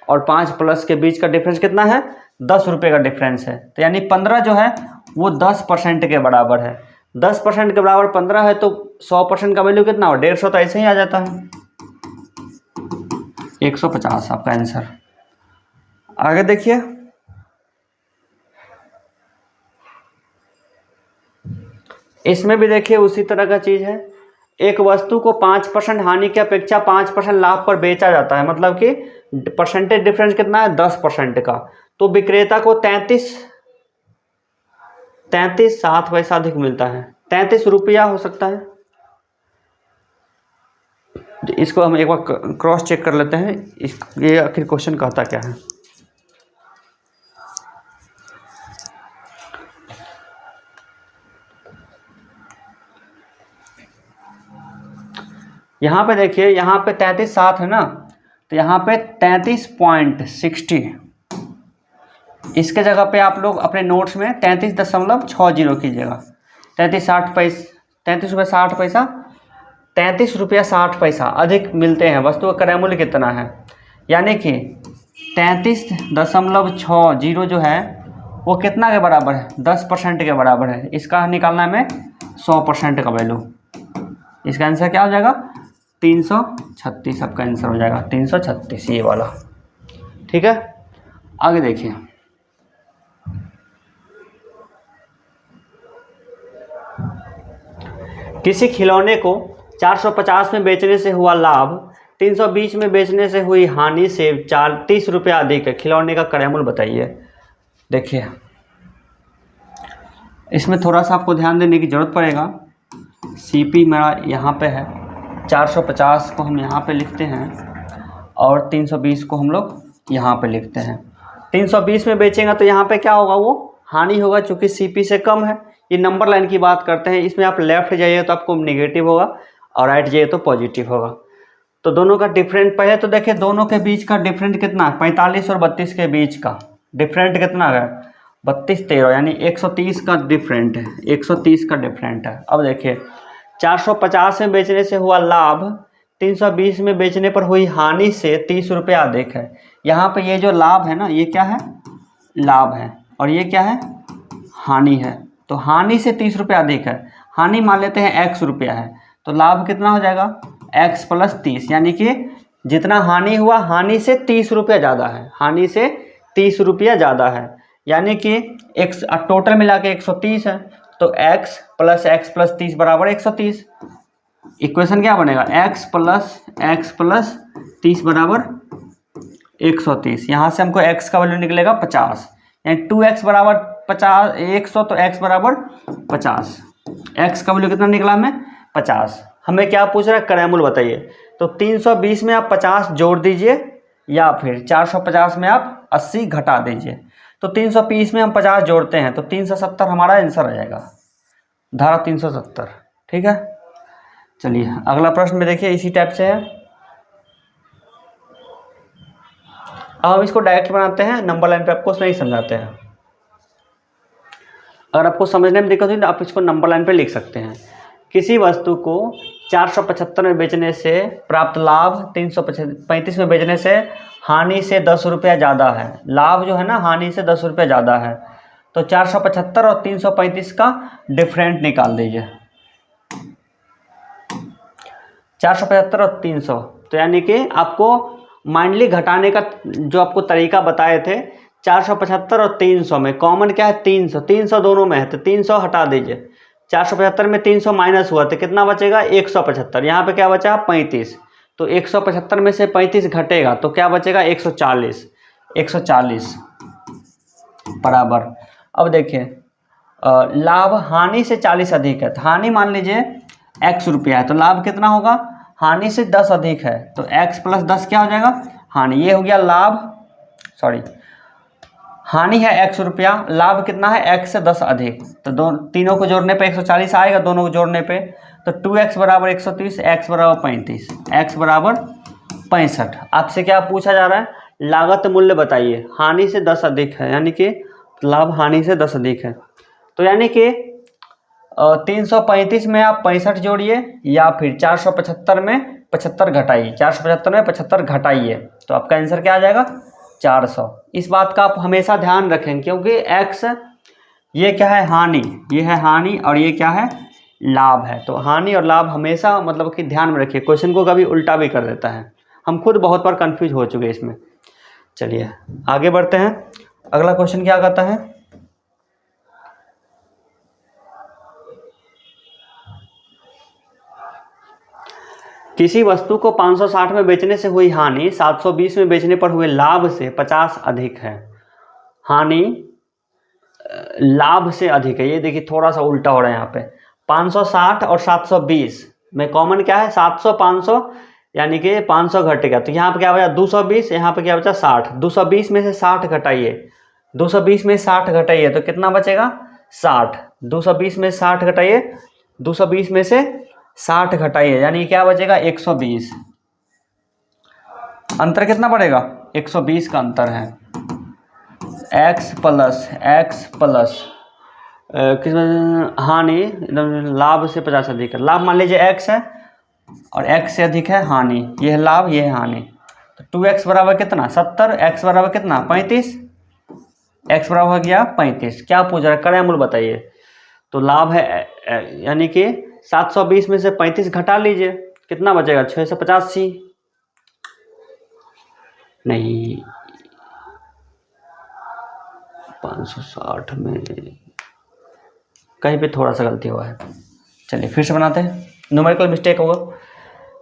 और 5 प्लस के बीच का डिफरेंस कितना है, 10 रुपये का डिफरेंस है। तो यानी 15 जो है वो 10% के बराबर है। 10% के बराबर 15 है तो 100% का वैल्यू कितना हो, 150, तो ऐसे ही आ जाता है 150 आपका आंसर। आगे देखिए, इसमें भी देखिए उसी तरह का चीज है। एक वस्तु को 5% हानि की अपेक्षा 5% लाभ पर बेचा जाता है, मतलब कि परसेंटेज डिफरेंस कितना है, 10% का। तो विक्रेता को 33.7 पैसा अधिक मिलता है, 33 रुपया हो सकता है। इसको हम एक बार क्रॉस चेक कर लेते हैं, ये आखिर क्वेश्चन कहता क्या है। यहाँ पे देखिए, यहाँ पे 33.7 है ना, तो यहाँ पे 33.60, इसके जगह पे आप लोग अपने नोट्स में 33.60 कीजिएगा। 33 रुपये 60 पैसा, 33 रुपया 60 पैसा अधिक मिलते हैं। वस्तु का क्रय मूल्य कितना है, यानी कि 33.60 जो है वो कितना के बराबर है, 10% के बराबर है। इसका निकालना है हमें 100% का वैल्यू। इसका आंसर क्या हो जाएगा, 336 आपका आंसर हो जाएगा, 336 ये वाला। ठीक है, आगे देखिए, किसी खिलौने को 450 में बेचने से हुआ लाभ 320 में बेचने से हुई हानि से 30 रुपया अधिक है, खिलौने का क्रय मूल्य बताइए। देखिए इसमें थोड़ा सा आपको ध्यान देने की जरूरत पड़ेगा। सीपी मेरा यहाँ पे है, 450 को हम यहाँ पे लिखते हैं और 320 को हम लोग यहाँ पे लिखते हैं। 320 में बेचेंगे तो यहाँ पे क्या होगा, वो हानि होगा, चूँकि सीपी से कम है। ये नंबर लाइन की बात करते हैं, इसमें आप लेफ्ट जाइए तो आपको नेगेटिव होगा और राइट जाइए तो पॉजिटिव होगा। तो दोनों का डिफरेंट, पहले तो देखिए दोनों के बीच का डिफरेंट कितना है, 45 और 32 के बीच का डिफरेंट कितना है, 32-13, यानी 130 का डिफरेंट है, 130 का डिफरेंट है। अब देखिए 450 में बेचने से हुआ लाभ 320 में बेचने पर हुई हानि से 30 रुपया अधिक है। यहाँ पे ये जो लाभ है ना, ये क्या है, लाभ है, और ये क्या है, हानि है। तो हानि से 30 रुपया अधिक है, हानि मान लेते हैं x रुपया है, तो लाभ कितना हो जाएगा, x + 30, यानी कि जितना हानि हुआ हानि से 30 रुपया ज़्यादा है, हानि से 30 रुपया ज़्यादा है, यानी कि x टोटल मिला के 130 है। तो x + 30 बराबर 130। इक्वेशन क्या बनेगा, x + 30 बराबर 130। यहाँ से हमको x का वैल्यू निकलेगा 50, यानी 2x बराबर 50, 100, तो x बराबर 50। x का वैल्यू कितना निकला हमें, 50। हमें क्या पूछ रहा है, क्रयमूल्य बताइए। तो 320 में आप 50 जोड़ दीजिए या फिर 450 में आप 80 घटा दीजिए। तो 320 में हम 50 जोड़ते हैं तो 370 हमारा आंसर आ जाएगा, धारा 370। ठीक है, चलिए अगला प्रश्न में देखिए इसी टाइप से है। अब हम इसको डायरेक्ट बनाते हैं, नंबर लाइन पे आपको नहीं समझाते हैं। अगर आपको समझने में दिक्कत हुई तो आप इसको नंबर लाइन पे लिख सकते हैं। किसी वस्तु को 475 में बेचने से प्राप्त लाभ 335 में बेचने से हानि से 10 रुपया ज़्यादा है। लाभ जो है ना हानि से 10 रुपया ज़्यादा है। तो 475 और 335 का डिफरेंट निकाल दीजिए। 475 और 300, तो यानी कि आपको माइंडली घटाने का जो आपको तरीका बताए थे, 475 और 300 में कॉमन क्या है, 300। 300 दोनों में है तो 300 हटा दीजिए। 475 में 300 माइनस हुआ तो कितना बचेगा, 175। यहाँ पे क्या बचा, 35। तो 175 में से 35 घटेगा तो क्या बचेगा, 140। 140 बराबर, अब देखिए लाभ हानि से 40 अधिक है। तो हानि मान लीजिए x रुपया है तो लाभ कितना होगा, हानि से 10 अधिक है तो x प्लस 10 क्या हो जाएगा, हानि। ये हो गया लाभ, सॉरी हानि है x रुपया, लाभ कितना है x से 10 अधिक। तो तीनों को जोड़ने पे 140 आएगा, दोनों को जोड़ने पे। तो 2x बराबर 130, x बराबर 35, x बराबर 65। आपसे क्या पूछा जा रहा है, लागत मूल्य बताइए। हानि से 10 अधिक है यानी कि लाभ हानि से 10 अधिक है। तो यानी कि 335 में आप 65 जोड़िए या फिर 475 में 75 घटाइए। 475 में 75 घटाइए तो आपका आंसर क्या आ जाएगा, 400। इस बात का आप हमेशा ध्यान रखें क्योंकि x ये क्या है, हानि, ये है हानि और ये क्या है, लाभ है। तो हानि और लाभ हमेशा मतलब कि ध्यान में रखिए, क्वेश्चन को कभी उल्टा भी कर देता है। हम खुद बहुत बार कंफ्यूज हो चुके हैं इसमें। चलिए आगे बढ़ते हैं। अगला क्वेश्चन क्या कहता है, किसी वस्तु को 560 में बेचने से हुई हानि 720 में बेचने पर हुए लाभ से 50 अधिक है। हानि लाभ से अधिक है, ये देखिए थोड़ा सा उल्टा हो रहा है यहाँ पे। 560 और 720 में कॉमन क्या है, 700 500 यानी कि 500 घटेगा तो यहाँ पे क्या बचा 220, यहाँ पे क्या बचा 60। 220 में से 60 घटाइए, 220 में 60 घटाइए तो कितना बचेगा, 60। 220 में 60 घटाइए, 220 में से 60 घटाइए यानी क्या बचेगा, 120। अंतर कितना पड़ेगा, 120 का अंतर है। x प्लस किस हानि लाभ से 50 अधिक है। लाभ मान लीजिए x है और x से अधिक है हानि, ये है लाभ ये है हानि। तो 2x बराबर कितना 70, x बराबर कितना 35, x बराबर हो गया 35। क्या पूछ रहा है, क्रय मूल्य बताइए। तो लाभ है यानी कि 720 में से 35 घटा लीजिए, कितना बचेगा 685, नहीं 560 में कहीं पे थोड़ा सा गलती हुआ है। चलिए फिर से बनाते हैं, न्यूमेरिकल मिस्टेक होगा।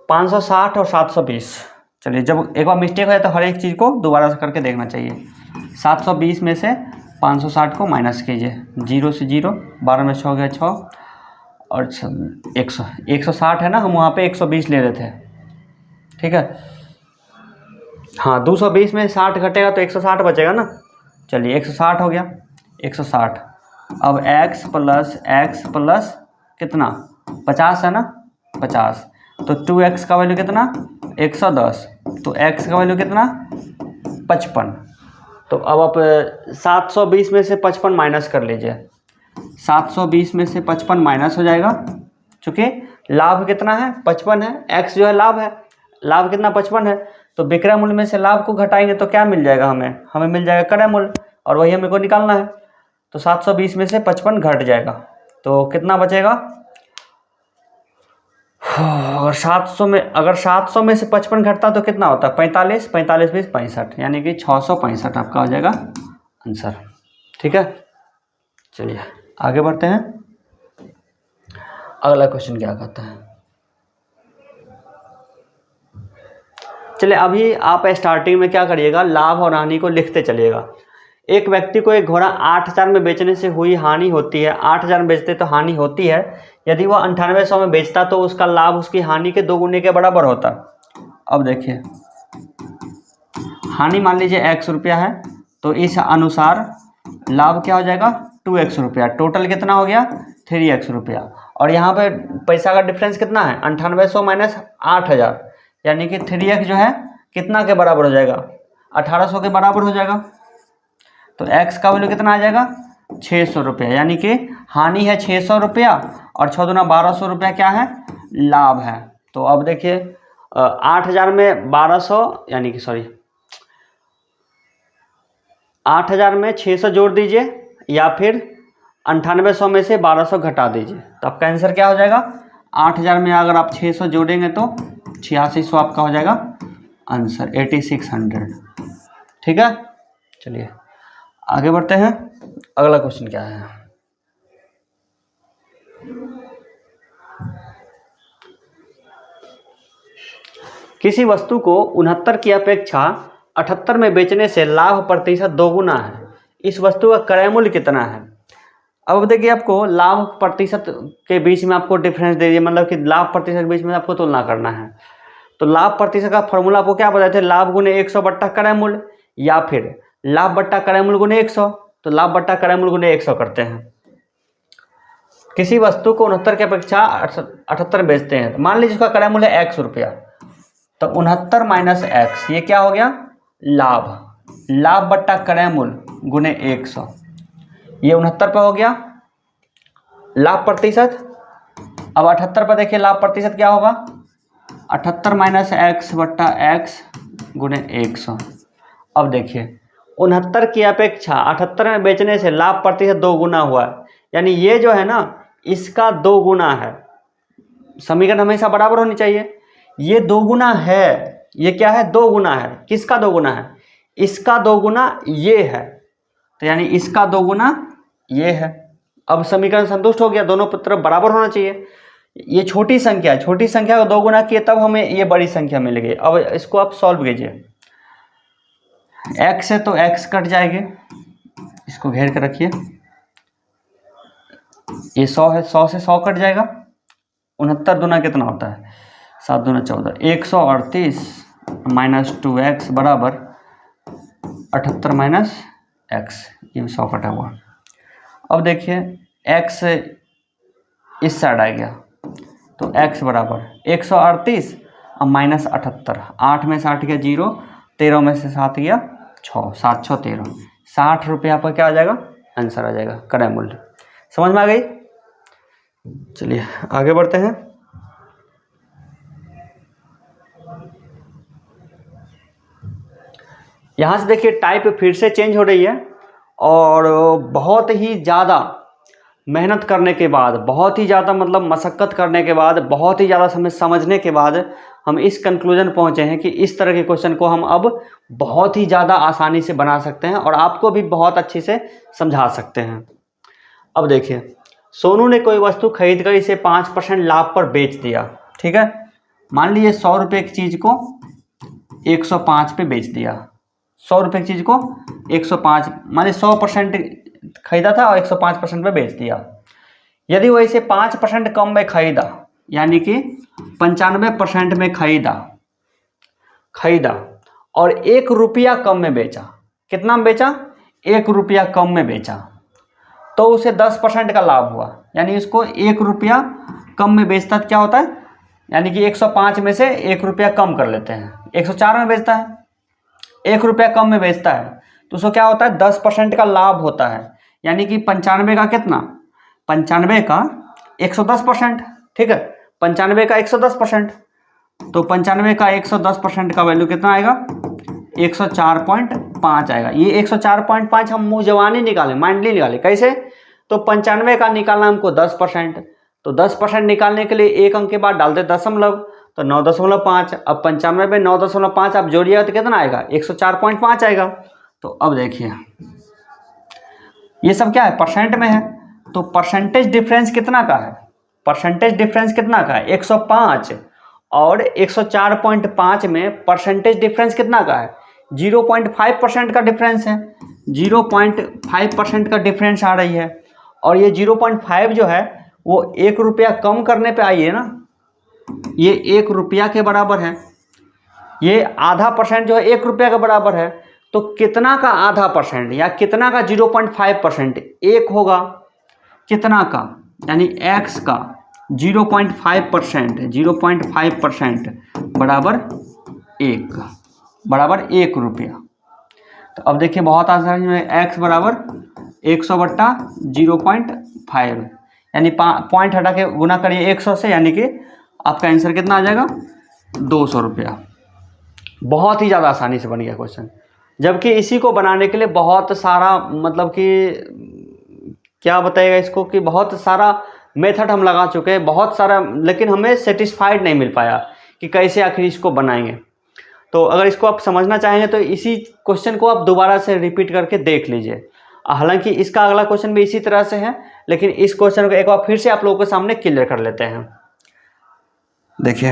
560 और 720, चलिए जब एक बार मिस्टेक है तो हर एक चीज़ को दोबारा से करके देखना चाहिए। 720 में से 560 को माइनस कीजिए, 0 से 0, 12 में 6 हो गया 6 और 160 है ना, हम वहाँ पे 120 ले रहे थे, ठीक है। हाँ 220 में 60 घटेगा तो 160 बचेगा ना। चलिए 160 हो गया, 160। अब x प्लस कितना 50 है ना, 50। तो 2x का वैल्यू कितना 110, तो x का वैल्यू कितना 55। तो अब आप 720 में से 55 माइनस कर लीजिए, 720 में से 55 माइनस हो जाएगा। चूँकि लाभ कितना है 55 है, x जो है लाभ है, लाभ कितना 55 है। तो विक्रय मूल्य में से लाभ को घटाएंगे तो क्या मिल जाएगा, हमें मिल जाएगा क्रय मूल्य, और वही हमें को निकालना है। तो 720 में से 55 घट जाएगा तो कितना बचेगा, अगर 700 में से 55 घटता तो कितना होता है 45, 45 20 65, यानी कि 665 आपका हो जाएगा आंसर। ठीक है, चलिए आगे बढ़ते हैं। अगला क्वेश्चन क्या कहता है, चलिए अभी आप स्टार्टिंग में क्या करिएगा, लाभ और हानि को लिखते चलिएगा। एक व्यक्ति को एक घोड़ा 8,000 में बेचने से हुई हानि होती है, 8,000 में बेचते तो हानि होती है, यदि वह 9800 में बेचता तो उसका लाभ उसकी हानि के 2 गुने के बराबर होता। अब देखिए, हानि मान लीजिए x रुपया है, तो इस अनुसार लाभ क्या हो जाएगा 2x रुपया, टोटल कितना हो गया 3x रुपया। और यहाँ पे पैसा का डिफरेंस कितना है 9800 माइनस 8,000, यानी कि 3x जो है कितना के बराबर हो जाएगा 1800 के बराबर हो जाएगा। तो x का वैल्यू कितना आ जाएगा 600 रुपया, यानी कि हानि है 600 रुपया और 6 दूना 1200 रुपया क्या है लाभ है। तो अब देखिए 8,000 में 1200 यानी कि 8,000 में 600 जोड़ दीजिए या फिर 9800 में से 1200 घटा दीजिए, तो आपका आंसर क्या हो जाएगा 8,000 में अगर आप 600 जोड़ेंगे तो 8600 आपका हो जाएगा आंसर 8600। ठीक है, चलिए आगे बढ़ते हैं। अगला क्वेश्चन क्या है, किसी वस्तु को 69 की अपेक्षा 78 में बेचने से लाभ प्रतिशत 2 गुना है, इस वस्तु का क्रय मूल्य कितना है। अब देखिए, आपको लाभ प्रतिशत के बीच में आपको डिफरेंस दे दिए, मतलब कि लाभ प्रतिशत के बीच में आपको तुलना करना है। तो लाभ प्रतिशत का फॉर्मूला आपको क्या बताए थे, लाभ गुने 100 बट्टा क्रय मूल्य, या फिर लाभ बट्टा क्रय मूल्य गुने 100। तो लाभ बट्टा क्रय मूल्य गुने 100 करते हैं। किसी वस्तु को 69 की अपेक्षा 78 बेचते हैं, मान लीजिए उसका क्रय मूल्य x रुपया, तो 69 माइनस x ये क्या हो गया लाभ, लाभ बट्टा क्रय मूल्य गुने 100, ये 69 पे हो गया लाभ प्रतिशत। अब 78 पे देखिए लाभ प्रतिशत क्या होगा 78 माइनस x बट्टा x गुने 100। अब देखिए 69 की अपेक्षा 78 में बेचने से लाभ प्रतिशत 2 गुना हुआ है, यानी ये जो है ना इसका 2 गुना है। समीकरण हमेशा बराबर होनी चाहिए, ये 2 गुना है, ये क्या है 2 गुना है, किसका 2 गुना है इसका 2 गुना ये है, तो यानी इसका 2 गुना ये है। अब समीकरण संतुष्ट हो गया, दोनों तरफ बराबर होना चाहिए। ये छोटी संख्या है, छोटी संख्या को 2 गुना किए तब हमें ये बड़ी संख्या मिल गई। अब इसको आप सॉल्व कीजिए, x है तो x कट जाएंगे, इसको घेर कर रखिए, ये 100 है, 100 से 100 कट जाएगा, 69 दूना कितना होता है 7 दूना 14, 138 माइनस 2x बराबर 78 माइनस x, ये 100 कटा हुआ। अब देखिए x इस साइड आ गया, तो x बराबर 138 और माइनस 78, 8 में से 8 गया 0, 13 में से 7 गया 6, 7 6 13, 60 रुपये पर क्या आ जाएगा आंसर आ जाएगा क्रय मूल्य। समझ में आ गई। चलिए आगे बढ़ते हैं। यहाँ से देखिए टाइप फिर से चेंज हो रही है और बहुत ही ज़्यादा मेहनत करने के बाद, बहुत ही ज़्यादा मतलब मशक्क़त करने के बाद, बहुत ही ज़्यादा समझने के बाद हम इस कंक्लूजन पहुँचे हैं कि इस तरह के क्वेश्चन को हम अब बहुत ही ज़्यादा आसानी से बना सकते हैं और आपको भी बहुत अच्छे से समझा सकते हैं। अब देखिए, सोनू ने कोई वस्तु खरीद कर इसे 5% लाभ पर बेच दिया। ठीक है, मान लीजिए 100 रुपये की चीज़ को 105 पे बेच दिया, 100 रुपये की चीज़ को 105 मान लीजिए 100% खरीदा था और 105% पे बेच दिया। यदि वो इसे 5% कम में खरीदा, यानी कि 95% में खरीदा और 1 रुपया कम में बेचा, कितना में बेचा 1 रुपया कम में बेचा, तो उसे 10% का लाभ हुआ। यानी इसको 1 रुपया कम में बेचता क्या होता है, यानी कि 105 में से 1 रुपया कम कर लेते हैं, 104 में बेचता है, 1 रुपया कम में बेचता है, तो उसको क्या होता है 10% का लाभ होता है। यानी कि 95 का कितना, 95 का 110%। ठीक है, 95 का 110%, तो 95 का 110% का वैल्यू कितना आएगा 104.5 आएगा। ये 104.5 हम मुँह जवानी निकालें, माइंडली निकालें, कैसे, तो 95 का निकालना हमको 10%, तो 10% निकालने के लिए एक अंक के बाद डालते दशमलव, तो 9.5। अब 95 में 9.5 आप जोड़िएगा तो कितना आएगा 104.5 आएगा। तो अब देखिए ये सब क्या है परसेंट में है, तो परसेंटेज डिफरेंस कितना का है, परसेंटेज डिफरेंस कितना का है 105 और 104.5 में परसेंटेज डिफरेंस कितना का है 0.5% का डिफरेंस है। 0.5% का डिफरेंस आ रही है। और ये 0.5 जो है वो 1 रुपया कम करने पे आई है ना, ये 1 रुपया के बराबर है। ये आधा परसेंट जो है 1 रुपया के बराबर है, तो कितना का आधा परसेंट या कितना का 0.5%? 1 होगा। कितना का? यानी x का 0.5%, 0.5% बराबर 1, बराबर 1 रुपया। तो अब देखिए बहुत आसानी में x बराबर 100/0.5, यानी पॉइंट हटा के गुना करिए 100 से, यानी कि आपका आंसर कितना आ जाएगा? 200 रुपया। बहुत ही ज़्यादा आसानी से बन गया क्वेश्चन, जबकि इसी को बनाने के लिए बहुत सारा, मतलब कि क्या बताएगा इसको, कि बहुत सारा मेथड हम लगा चुके हैं, बहुत सारा, लेकिन हमें सेटिस्फाइड नहीं मिल पाया कि कैसे आखिर इसको बनाएंगे। तो अगर इसको आप समझना चाहेंगे तो इसी क्वेश्चन को आप दोबारा से रिपीट करके देख लीजिए। हालांकि इसका अगला क्वेश्चन भी इसी तरह से है, लेकिन इस क्वेश्चन को एक बार फिर से आप लोगों के सामने क्लियर कर लेते हैं। देखिए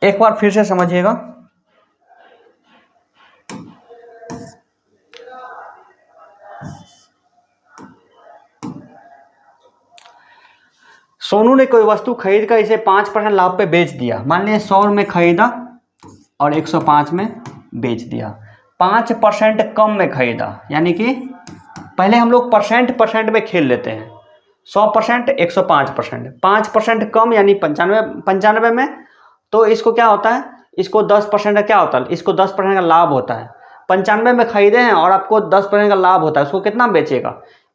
एक बार फिर से समझिएगा। सोनू ने कोई वस्तु खरीद कर इसे 5% लाभ पे बेच दिया। मान लीजिए 100 में खरीदा और 105 में बेच दिया। 5% कम में खरीदा, यानी कि पहले हम लोग परसेंट में खेल लेते हैं। 100%, 105%, 5% कम यानी 95 में, तो इसको क्या होता है, इसको 10% का क्या होता है, इसको 10% का लाभ होता है। 95 में खरीदे हैं और आपको 10% का लाभ होता है, उसको कितना बेचेगा?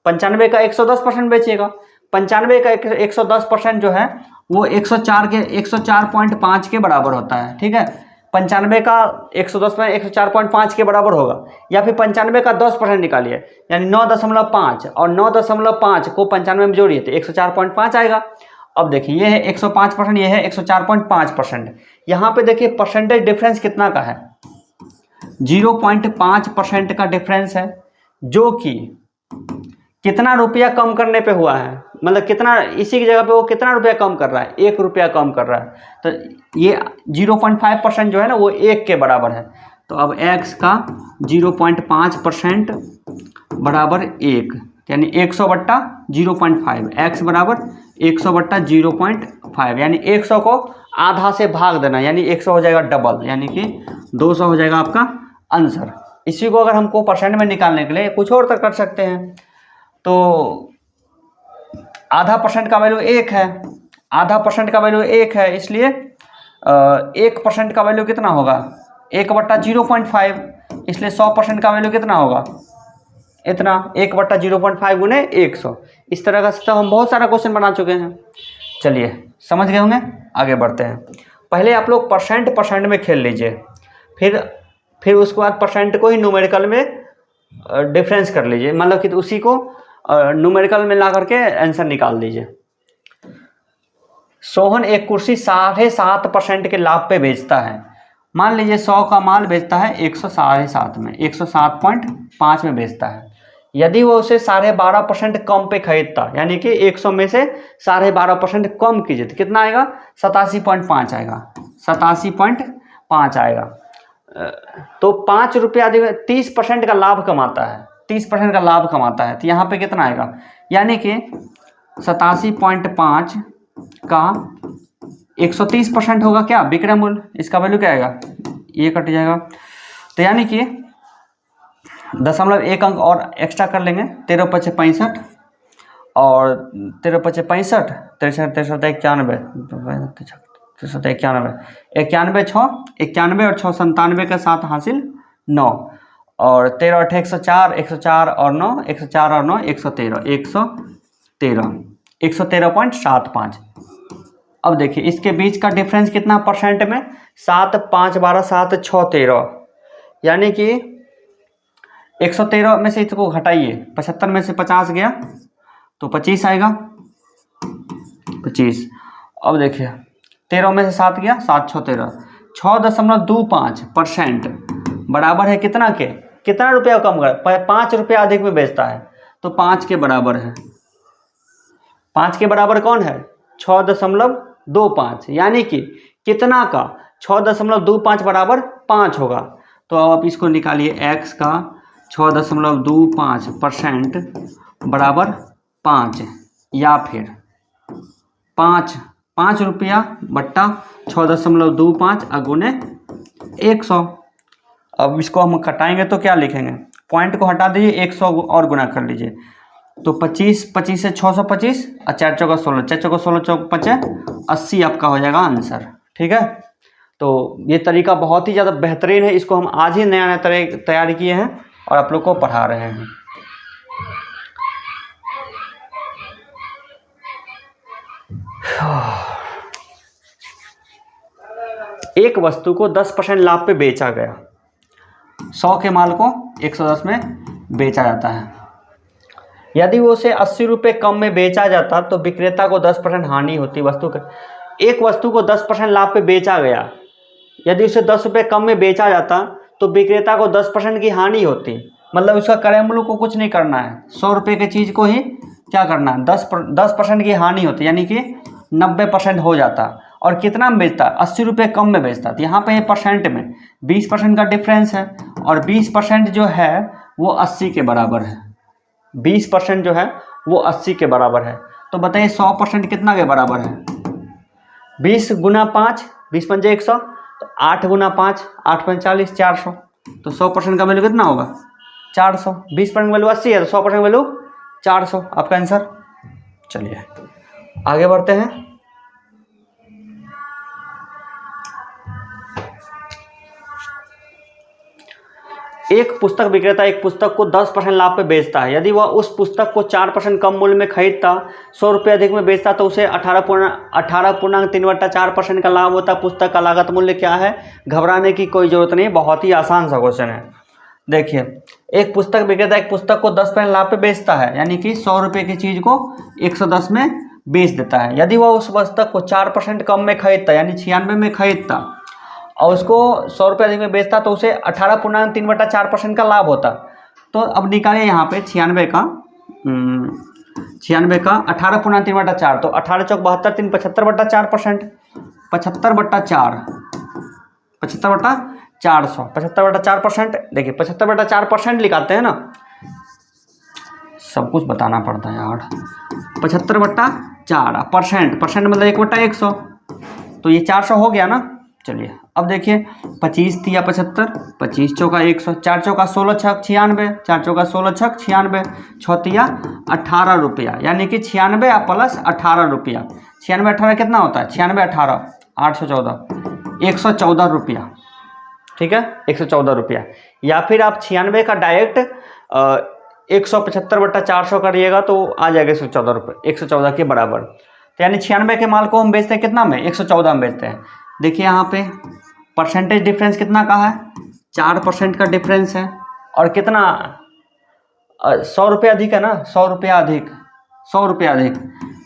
95 का 110% बेचेगा। 95 का 110% जो है वो 104.5 के बराबर होता है। ठीक है, 95 का 110 में 104.5 के बराबर होगा। या फिर 95 का 10% निकालिए, यानी 9.5, और 9.5 को 95 में जोड़िए तो 104.5 आएगा। अब देखिए ये है 105%, ये है 104.5%। यहाँ पे देखिए परसेंटेज डिफरेंस कितना का है? 0.5% का डिफरेंस है, जो कि कितना रुपया कम करने पे हुआ है, मतलब कितना, इसी की जगह पे वो कितना रुपया कम कर रहा है? 1 रुपया कम कर रहा है। तो ये 0.5% जो है ना वो 1 के बराबर है। तो अब x का 0.5% बराबर 1, यानी 100/0.5, x बराबर 100/0.5, यानी 100 को आधा से भाग देना, यानी 100 हो जाएगा डबल, यानी कि 200 हो जाएगा आपका आंसर। इसी को अगर हमको परसेंट में निकालने के लिए कुछ और तक कर सकते हैं। तो आधा परसेंट का वैल्यू 1 है, आधा परसेंट का वैल्यू 1 है, इसलिए 1% का वैल्यू कितना होगा? 1/0.5, इसलिए 100% का वैल्यू कितना होगा? इतना, 1/0.5 गुने 100। इस तरह का तो हम बहुत सारा क्वेश्चन बना चुके हैं। चलिए समझ गए होंगे, आगे बढ़ते हैं। पहले आप लोग परसेंट में खेल लीजिए, फिर उसके बाद परसेंट को ही न्यूमेरिकल में डिफरेंस कर लीजिए, मतलब कि उसी को न्यूमेरिकल में ला करके आंसर निकाल दीजिए। सोहन एक कुर्सी 7.5% के लाभ पे बेचता है। मान लीजिए 100 का माल बेचता है 107.5 में, 107.5 में बेचता है। यदि वो उसे 12.5% कम पे खरीदता, यानी कि 100 में से 12.5% कम कीजिए तो कितना आएगा? 87.5 आएगा, 87.5 आएगा। तो 5 रुपया 30% का लाभ कमाता है, 30% का लाभ कमाता है, तो यहाँ पे कितना आएगा? यानी कि 87.5 का 130% होगा क्या विक्रय मूल्य, इसका वैल्यू क्या आएगा? ये कट जाएगा, तो यानी कि 0.1 अंक और एक्स्ट्रा कर लेंगे। 13×5 = 65, और 13×5 = 63, 93, 91, 91, 91 और 6 97 के साथ हासिल 9, और 13 8 104, 104 और 9, 104 और 9 113, 113.75। अब देखिए इसके बीच का डिफरेंस कितना परसेंट में? 7 5 12 7 6 13, यानी कि 113 में से इसको घटाइए, 75 में से 50 गया तो 25 आएगा, 25। अब देखिए 13 में से 7 गया, 7 6 13, 6.25% बराबर है कितना के? कितना रुपया कम कर? 5 रुपया अधिक में बेचता है, तो 5 के बराबर है। 5 के बराबर कौन है? 6.25, यानी कि कितना का 6.25 बराबर 5 होगा। तो अब आप इसको निकालिए, x का 6.25% बराबर 5, या फिर 5 रुपया बट्टा 6.25 अगुने 100। अब इसको हम घटाएंगे तो क्या लिखेंगे? पॉइंट को हटा दीजिए, 100 और गुना कर लीजिए। तो 25 से 625 और 4 चौका 16, 4 चौका 16 चौक 50, 80 आपका हो जाएगा आंसर। ठीक है, तो ये तरीका बहुत ही ज़्यादा बेहतरीन है। इसको हम आज ही नया तैयार किए हैं और आप लोग को पढ़ा रहे हैं। एक वस्तु को 10% लाभ पे बेचा गया, 100 के माल को 110 में बेचा जाता है। यदि वो उसे 80 रुपये कम में बेचा जाता तो विक्रेता को 10% हानि होती वस्तु के। एक वस्तु को 10% लाभ पे बेचा गया, यदि उसे 10 रुपये कम में बेचा जाता तो विक्रेता को 10% की हानि होती। मतलब उसका क्रय मूल्य को कुछ नहीं करना है, 100 रुपये की चीज़ को ही क्या करना है, 10% की हानि होती, यानी कि 90% हो जाता। और कितना में बेचता? 80 रुपये कम में बेचता। तो यहाँ पे परसेंट में 20% का डिफरेंस है, और 20% जो है वो 80 के बराबर है। 20% जो है वो 80 के बराबर है। तो बताइए 100% कितना के बराबर है? 20 गुना 5, 20 पंजे 100, तो 8 गुना 5, 8 पंजे 40, 400। तो 100% का वैल्यू कितना होगा? 400। 20% वैल्यू 80 है तो 100% वैल्यू 400, आपका आंसर। चलिए आगे बढ़ते हैं। एक पुस्तक विक्रेता एक पुस्तक को 10% लाभ पे बेचता है। यदि वह उस पुस्तक को 4% कम मूल्य में खरीदता, 100 रुपये अधिक में बेचता तो उसे 18.3/4% का लाभ होता। पुस्तक का लागत मूल्य क्या है? घबराने की कोई ज़रूरत नहीं, बहुत ही आसान सा क्वेश्चन है। देखिए, एक पुस्तक विक्रेता एक पुस्तक को 10% लाभ पे बेचता है, यानी कि 100 रुपये की चीज़ को 110 में बेच देता है। यदि वह उस पुस्तक को 4% कम में खरीदता, यानी 96 में खरीदता, और उसको 100 रुपये अधिक में बेचता तो उसे 18.3/4% का लाभ होता। तो अब निकालिए यहाँ पे 96 का 18.3/4, तो 18 चौक 72, 3 75/4%, 75/4, 75/400, 75/4%। देखिए 75/4% लिखाते हैं ना, सब कुछ बताना पड़ता है यार। 75/4 परसेंट मतलब 1/100, तो ये 400 हो गया ना। चलिए अब देखिए, 25 थी या 75, 25 चौका 100, 4 चौका 16 छक 96, 4 चौका 16 छक 96, 6 तिया 18 रुपया, यानी कि 96 प्लस 18 रुपया। 96 18 कितना होता है? 96 18 814, 114 रुपया। ठीक है, 114 रुपया। या फिर आप 96 का डायरेक्ट 175/400 करिएगा तो आ जाएगा 114 रुपये, 114 के बराबर। तो यानी 96 के माल को हम बेचते हैं कितना में? 114 में बेचते हैं। देखिए यहाँ पे परसेंटेज डिफरेंस कितना का है? 4% का डिफरेंस है। और कितना 100 रुपये अधिक है ना, 100 रुपया अधिक, 100 रुपया अधिक।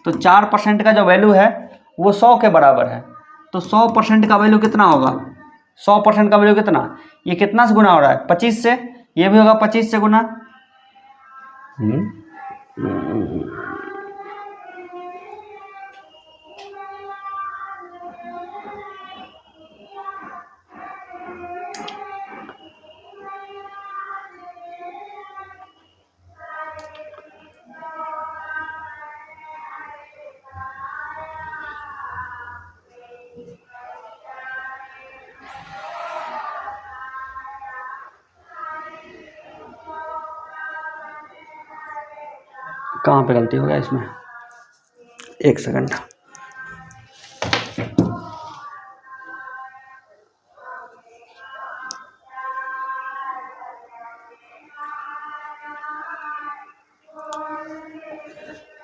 तो 4% का जो वैल्यू है वो 100 के बराबर है। तो 100% का वैल्यू कितना होगा? 100% का वैल्यू कितना? ये कितना से गुना हो रहा है? 25 से। ये भी होगा 25 से गुना। कहाँ पे गलती हो गया इसमें? एक सेकंड।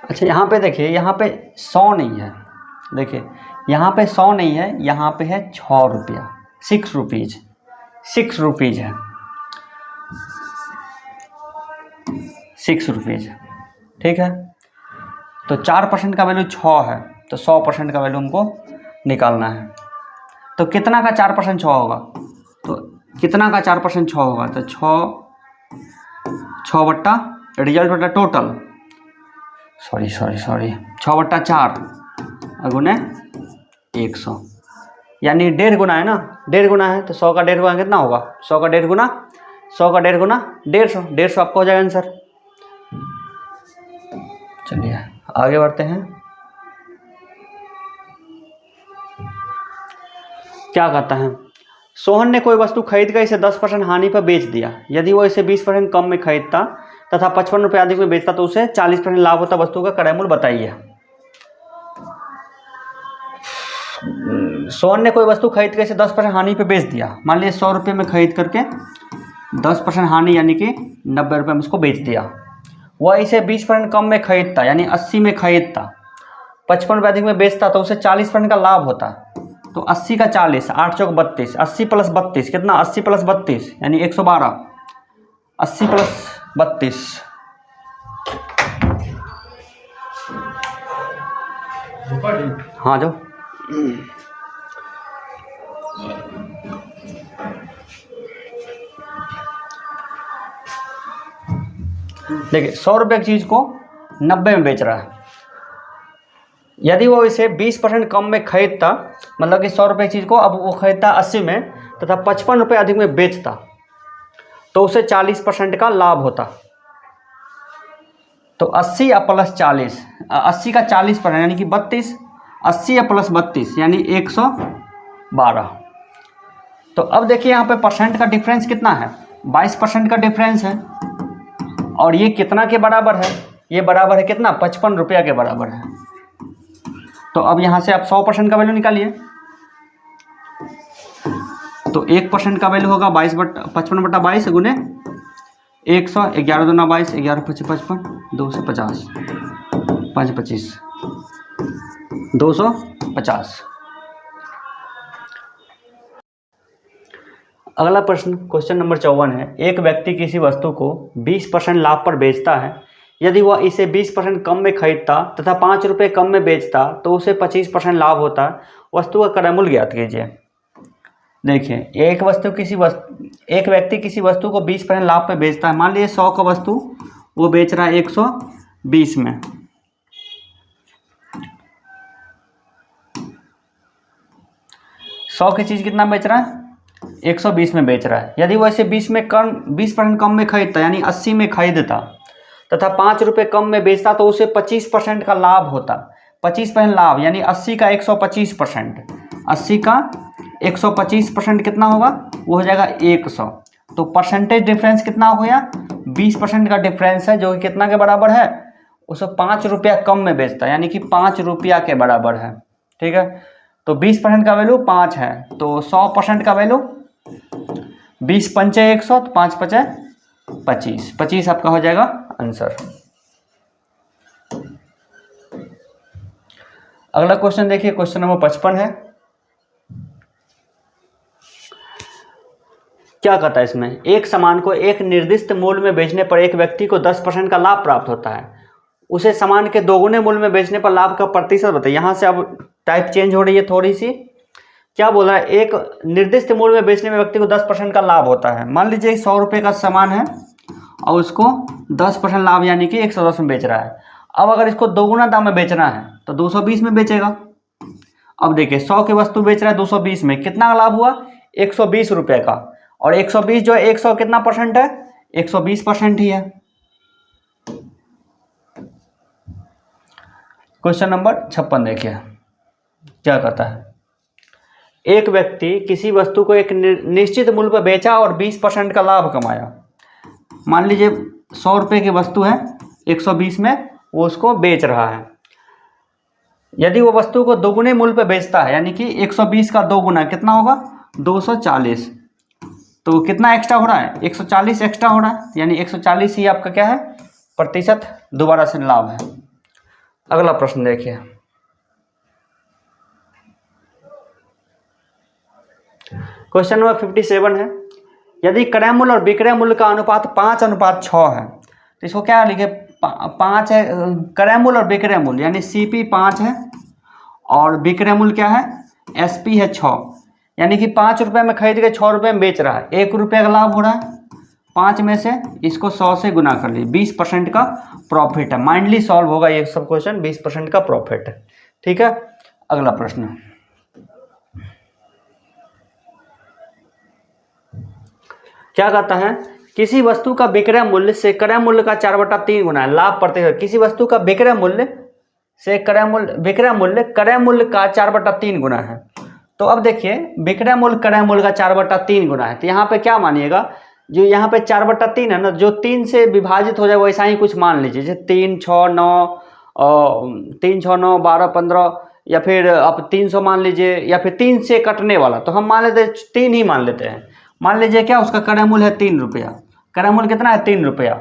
अच्छा यहाँ पे देखिए, यहाँ पे 100 नहीं है। देखिए यहाँ पे 100 नहीं है, यहाँ पे है 6 रुपया, 6 रुपीज़, 6 रुपीज़ है, 6 रुपीज़। ठीक है, तो 4% का वैल्यू 6 है, तो 100% का वैल्यू हमको निकालना है। तो कितना का 4% 6 होगा? तो कितना का 4% 6 होगा? तो 6 बट्टा रिजल्ट बट्टा टोटल सॉरी 6/4 गुने 100, यानी 1.5 गुना है ना, 1.5 गुना है तो 100 का 1.5 गुना कितना होगा, 100 का 1.5 गुना 100 का 1.5 गुना 150 आपका हो जाएगा आंसर। चलिए आगे बढ़ते हैं। क्या कहता है, सोहन ने कोई वस्तु खरीद कर इसे 10% हानि पर बेच दिया। यदि वो इसे 20% कम में खरीदता तथा 55 रुपये अधिक में बेचता तो उसे 40% लाभ होता। वस्तु का क्रय मूल्य बताइए। सोहन ने कोई वस्तु खरीद कर इसे 10% हानि पे बेच दिया। मान लीजिए 100 रुपये में खरीद करके 10% हानि यानी कि 90 रुपये में उसको बेच दिया। वह इसे 20% कम में खरीदता यानी 80 में खरीदता, 55 रुपये अधिक में बेचता तो उसे 40% का लाभ होता। तो 80 का 40, 8 चौक 32, 80 प्लस 32 कितना, 80 प्लस 32 यानी 112, 80 प्लस 32 हाँ जो देखिए 100 रुपये की चीज़ को 90 में बेच रहा है। यदि वो इसे 20% कम में खरीदता, मतलब कि 100 रुपये की चीज़ को अब वो खरीदता 80 में तथा 55 रुपये अधिक में बेचता तो उसे 40% का लाभ होता। तो 80 या प्लस 40, 80 का 40% यानी कि 32, 80 या प्लस 32 यानी 112। तो अब देखिए यहाँ पे परसेंट का डिफरेंस कितना है, 22% का डिफरेंस है। और ये कितना के बराबर है, ये बराबर है कितना, 55 रुपया के बराबर है। तो अब यहाँ से आप 100% का वैल्यू निकालिए। तो 1% का वैल्यू होगा 55/22 गुने 100, 11 दूना 22, 11 पच्चीस 55, 2 से 50, 5 25, 250। अगला प्रश्न क्वेश्चन नंबर 54 है। एक व्यक्ति किसी वस्तु को 20% लाभ पर बेचता है। यदि वह इसे 20% कम में खरीदता तथा 5 रुपये कम में बेचता तो उसे 25% लाभ होता। वस्तु का क्रय मूल्य ज्ञात कीजिए। देखिए एक व्यक्ति किसी वस्तु को 20% लाभ पर बेचता है। मान लीजिए 100 का वस्तु वो बेच रहा है 120 में। सौ की चीज़ कितना बेच रहा है, 120 में बेच रहा है। यदि वो इसे 20% कम में खरीदता यानी 80 में खरीदता तथा 5 रुपये कम में बेचता तो उसे 25% का लाभ होता। 25% लाभ यानी 80 का 125%, 80 का 125% कितना होगा, वो हो जाएगा 100। तो परसेंटेज डिफरेंस कितना हो गया, 20% का डिफरेंस है, जो कि कितना के बराबर है, उसे 5 रुपया कम में बेचता यानी कि 5 रुपया के बराबर है। ठीक है, तो 20% का वैल्यू 5 है, तो 100% का वैल्यू 20 पंचे 100, तो 5 पचे 25, 25 आपका हो जाएगा आंसर। अगला क्वेश्चन देखिए, क्वेश्चन नंबर 55 है। क्या कहता है इसमें, एक सामान को एक निर्दिष्ट मूल्य में बेचने पर एक व्यक्ति को 10% का लाभ प्राप्त होता है। उसे सामान के दोगुने मूल्य में बेचने पर लाभ का प्रतिशत बताइए। यहाँ से अब टाइप चेंज हो रही है थोड़ी सी। क्या बोल रहा है, एक निर्दिष्ट मूल्य में बेचने में व्यक्ति को 10% का लाभ होता है। मान लीजिए 100 रुपये का सामान है और उसको 10% लाभ यानी कि 110 में बेच रहा है। अब अगर इसको दोगुना दाम में बेचना है तो 220 में बेचेगा। अब देखिए 100 की वस्तु बेच रहा है 220 में, कितना का लाभ हुआ, 120 रुपये का। और 120 जो है 100 कितना परसेंट है, 120% ही है। क्वेश्चन नंबर 56 देखिए क्या कहता है। एक व्यक्ति किसी वस्तु को एक निश्चित मूल्य पर बेचा और 20% का लाभ कमाया। मान लीजिए 100 रुपये की वस्तु है, 120 में वो उसको बेच रहा है। यदि वो वस्तु को दोगुने मूल्य पर बेचता है यानी कि 120 का दोगुना कितना होगा, 240, तो कितना एक्स्ट्रा हो रहा है, 140 एक्स्ट्रा हो रहा है, यानी 140 ही आपका क्या है, प्रतिशत दोबारा से लाभ है। अगला प्रश्न देखिए, क्वेश्चन नंबर 57 है। यदि क्रय मूल्य और विक्रय मूल्य का अनुपात 5:6 है तो इसको क्या लिखे, 5 है क्रय मूल्य और विक्रय मूल्य यानी CP 5 है और विक्रय मूल्य क्या है, SP है 6, यानी कि 5 रुपये में खरीद के 6 रुपये में बेच रहा है, 1 रुपये का लाभ हो रहा है। 5 में से इसको 100 से गुना कर लीजिए, 20% का प्रॉफिट है। माइंडली सॉल्व होगा ये सब क्वेश्चन, 20% का प्रॉफिट है। ठीक है, अगला प्रश्न क्या कहता है, किसी वस्तु का विक्रय मूल्य से क्रय मूल्य का 4/3 गुना है लाभ प्रतिशत। किसी वस्तु का विक्रय मूल्य से विक्रय मूल्य क्रय मूल्य का 4/3 गुना है। तो अब देखिए विक्रय मूल्य क्रय मूल्य का 4/3 गुना है, तो यहाँ पे क्या मानिएगा, जो यहाँ पे 4/3 है ना, जो 3 से विभाजित हो जाए वैसा ही कुछ मान लीजिए, जैसे 3, 6, 9, 3, 6, 9, 12, 15, या फिर आप 300 मान लीजिए, या फिर 3 से कटने वाला, तो हम मान लेते हैं 3 ही मान लेते हैं। मान लीजिए क्या, उसका क्रय मूल्य है 3 रुपया, क्रय मूल्य कितना है 3 रुपया,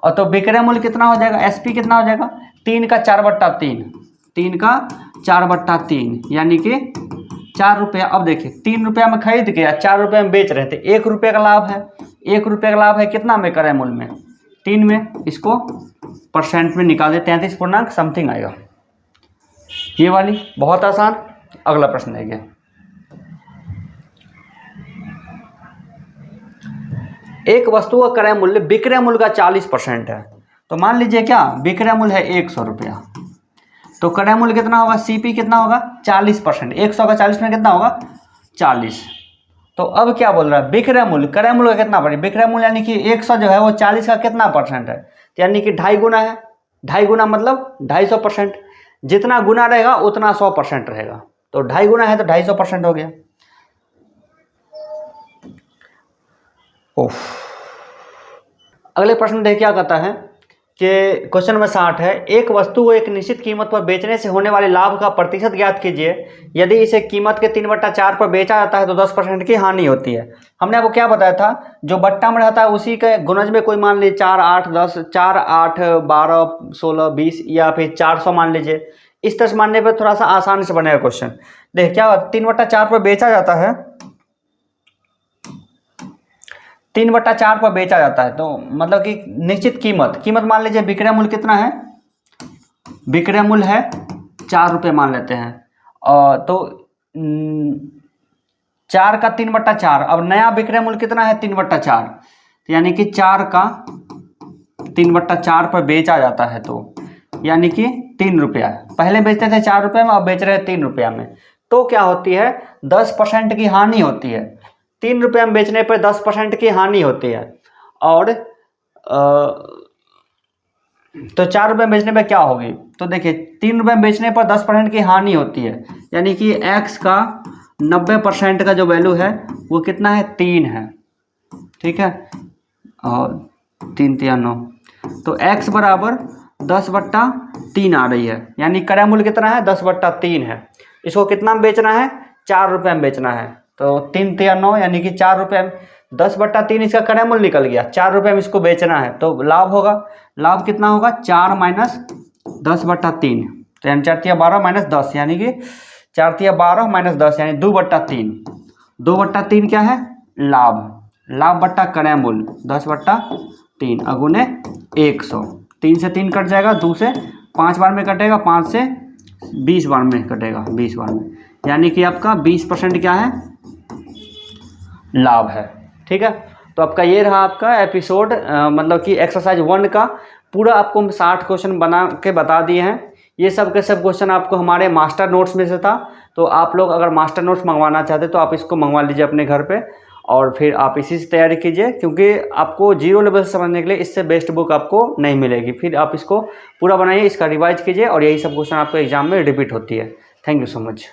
और तो विक्रय मूल्य कितना हो जाएगा, एसपी कितना हो जाएगा, 3 का 4/3, 3 का 4/3 यानी कि 4 रुपया। अब देखिए 3 रुपया में खरीद के या 4 रुपये में बेच रहे थे, 1 रुपये का लाभ है, 1 रुपये का लाभ है कितना में, क्रय मूल्य में 3 में, इसको परसेंट में निकाल दे, 33 पूर्णांक समथिंग आएगा। ये वाली बहुत आसान। अगला प्रश्न है क्या, एक वस्तु का क्रय मूल्य विक्रय मूल्य का 40% है। तो मान लीजिए क्या, विक्रय मूल्य है 100 रुपया, तो क्रय मूल्य कितना होगा, सीपी कितना होगा 40%, 100 का 40 में कितना होगा 40। तो अब क्या बोल रहा है, विक्रय मूल्य क्रय मूल्य का कितना पड़ेगा, विक्रय मूल्य यानी कि 100 जो है वो 40 का कितना परसेंट है, यानी कि 2.5 गुना है, 2.5 गुना मतलब 250%, जितना गुना रहेगा उतना 100% रहेगा, तो 2.5 गुना है तो 250% हो गया। अगले प्रश्न देखिए क्या कहता है कि क्वेश्चन नंबर 60 है, एक वस्तु को एक निश्चित कीमत पर बेचने से होने वाले लाभ का प्रतिशत ज्ञात कीजिए। यदि इसे कीमत के 3/4 पर बेचा जाता है तो 10% की हानि होती है। हमने आपको क्या बताया था, जो बट्टा में रहता है उसी के गुणज में कोई मान लीजिए 4, 8, 10, 4, 8, 12, 16, 20 या फिर 400 मान लीजिए। इस तरह से मानने पर थोड़ा सा आसानी से बनेगा क्वेश्चन। देखिए क्या 3/4 पर बेचा जाता है, 3/4 पर बेचा जाता है, तो मतलब कि निश्चित कीमत मान लीजिए, विक्रय मूल्य कितना है, विक्रय मूल्य है 4 रुपये मान लेते हैं, तो 4 का 3/4, अब नया विक्रय मूल्य कितना है 3/4, तो यानी कि 4 का 3/4 पर बेचा जाता है, तो यानी कि 3 रुपया। पहले बेचते थे 4 रुपये में, अब बेच रहे हैं 3 रुपया में, तो क्या होती है 10% की हानि होती है। 3 रुपये में बेचने पर 10% की हानि होती है, और तो 4 रुपये में बेचने पर क्या होगी, तो देखिए 3 रुपये में बेचने पर 10% की हानि होती है, यानी कि x का 90% का जो वैल्यू है वो कितना है 3 है, ठीक है, और 3 3 9, तो x बराबर 10/3 आ रही है, यानी क्रय मूल्य कितना है 10/3 है। इसको कितना में बेचना है 4 रुपये में बेचना है, तो 3 3 9 यानी कि 4 रुपये में 10/3 इसका क्रय मूल्य निकल गया, 4 रुपये में इसको बेचना है, तो लाभ होगा, लाभ कितना होगा 4 माइनस 10/3, तो यानी 4 3 12 माइनस 10, यानी कि 4 3 12 माइनस 10 यानी 2/3। 2/3 क्या है लाभ, लाभ बट्टा क्रय मूल्य 10/3 अगुने 100, 3 से 3 कट जाएगा, 2 से 5 बार में कटेगा, 5 से 20 बार में कटेगा, 20 बार में, यानी कि आपका 20% क्या है लाभ है। ठीक है, तो आपका ये रहा आपका एपिसोड, मतलब कि एक्सरसाइज 1 का पूरा आपको 60 क्वेश्चन बना के बता दिए हैं। ये सब के सब क्वेश्चन आपको हमारे मास्टर नोट्स में से था, तो आप लोग अगर मास्टर नोट्स मंगवाना चाहते तो आप इसको मंगवा लीजिए अपने घर पे, और फिर आप इसी से तैयारी कीजिए, क्योंकि आपको 0 लेवल से समझने के लिए इससे बेस्ट बुक आपको नहीं मिलेगी। फिर आप इसको पूरा बनाइए, इसका रिवाइज कीजिए, और यही सब क्वेश्चन आपको एग्जाम में रिपीट होती है। Thank you so much.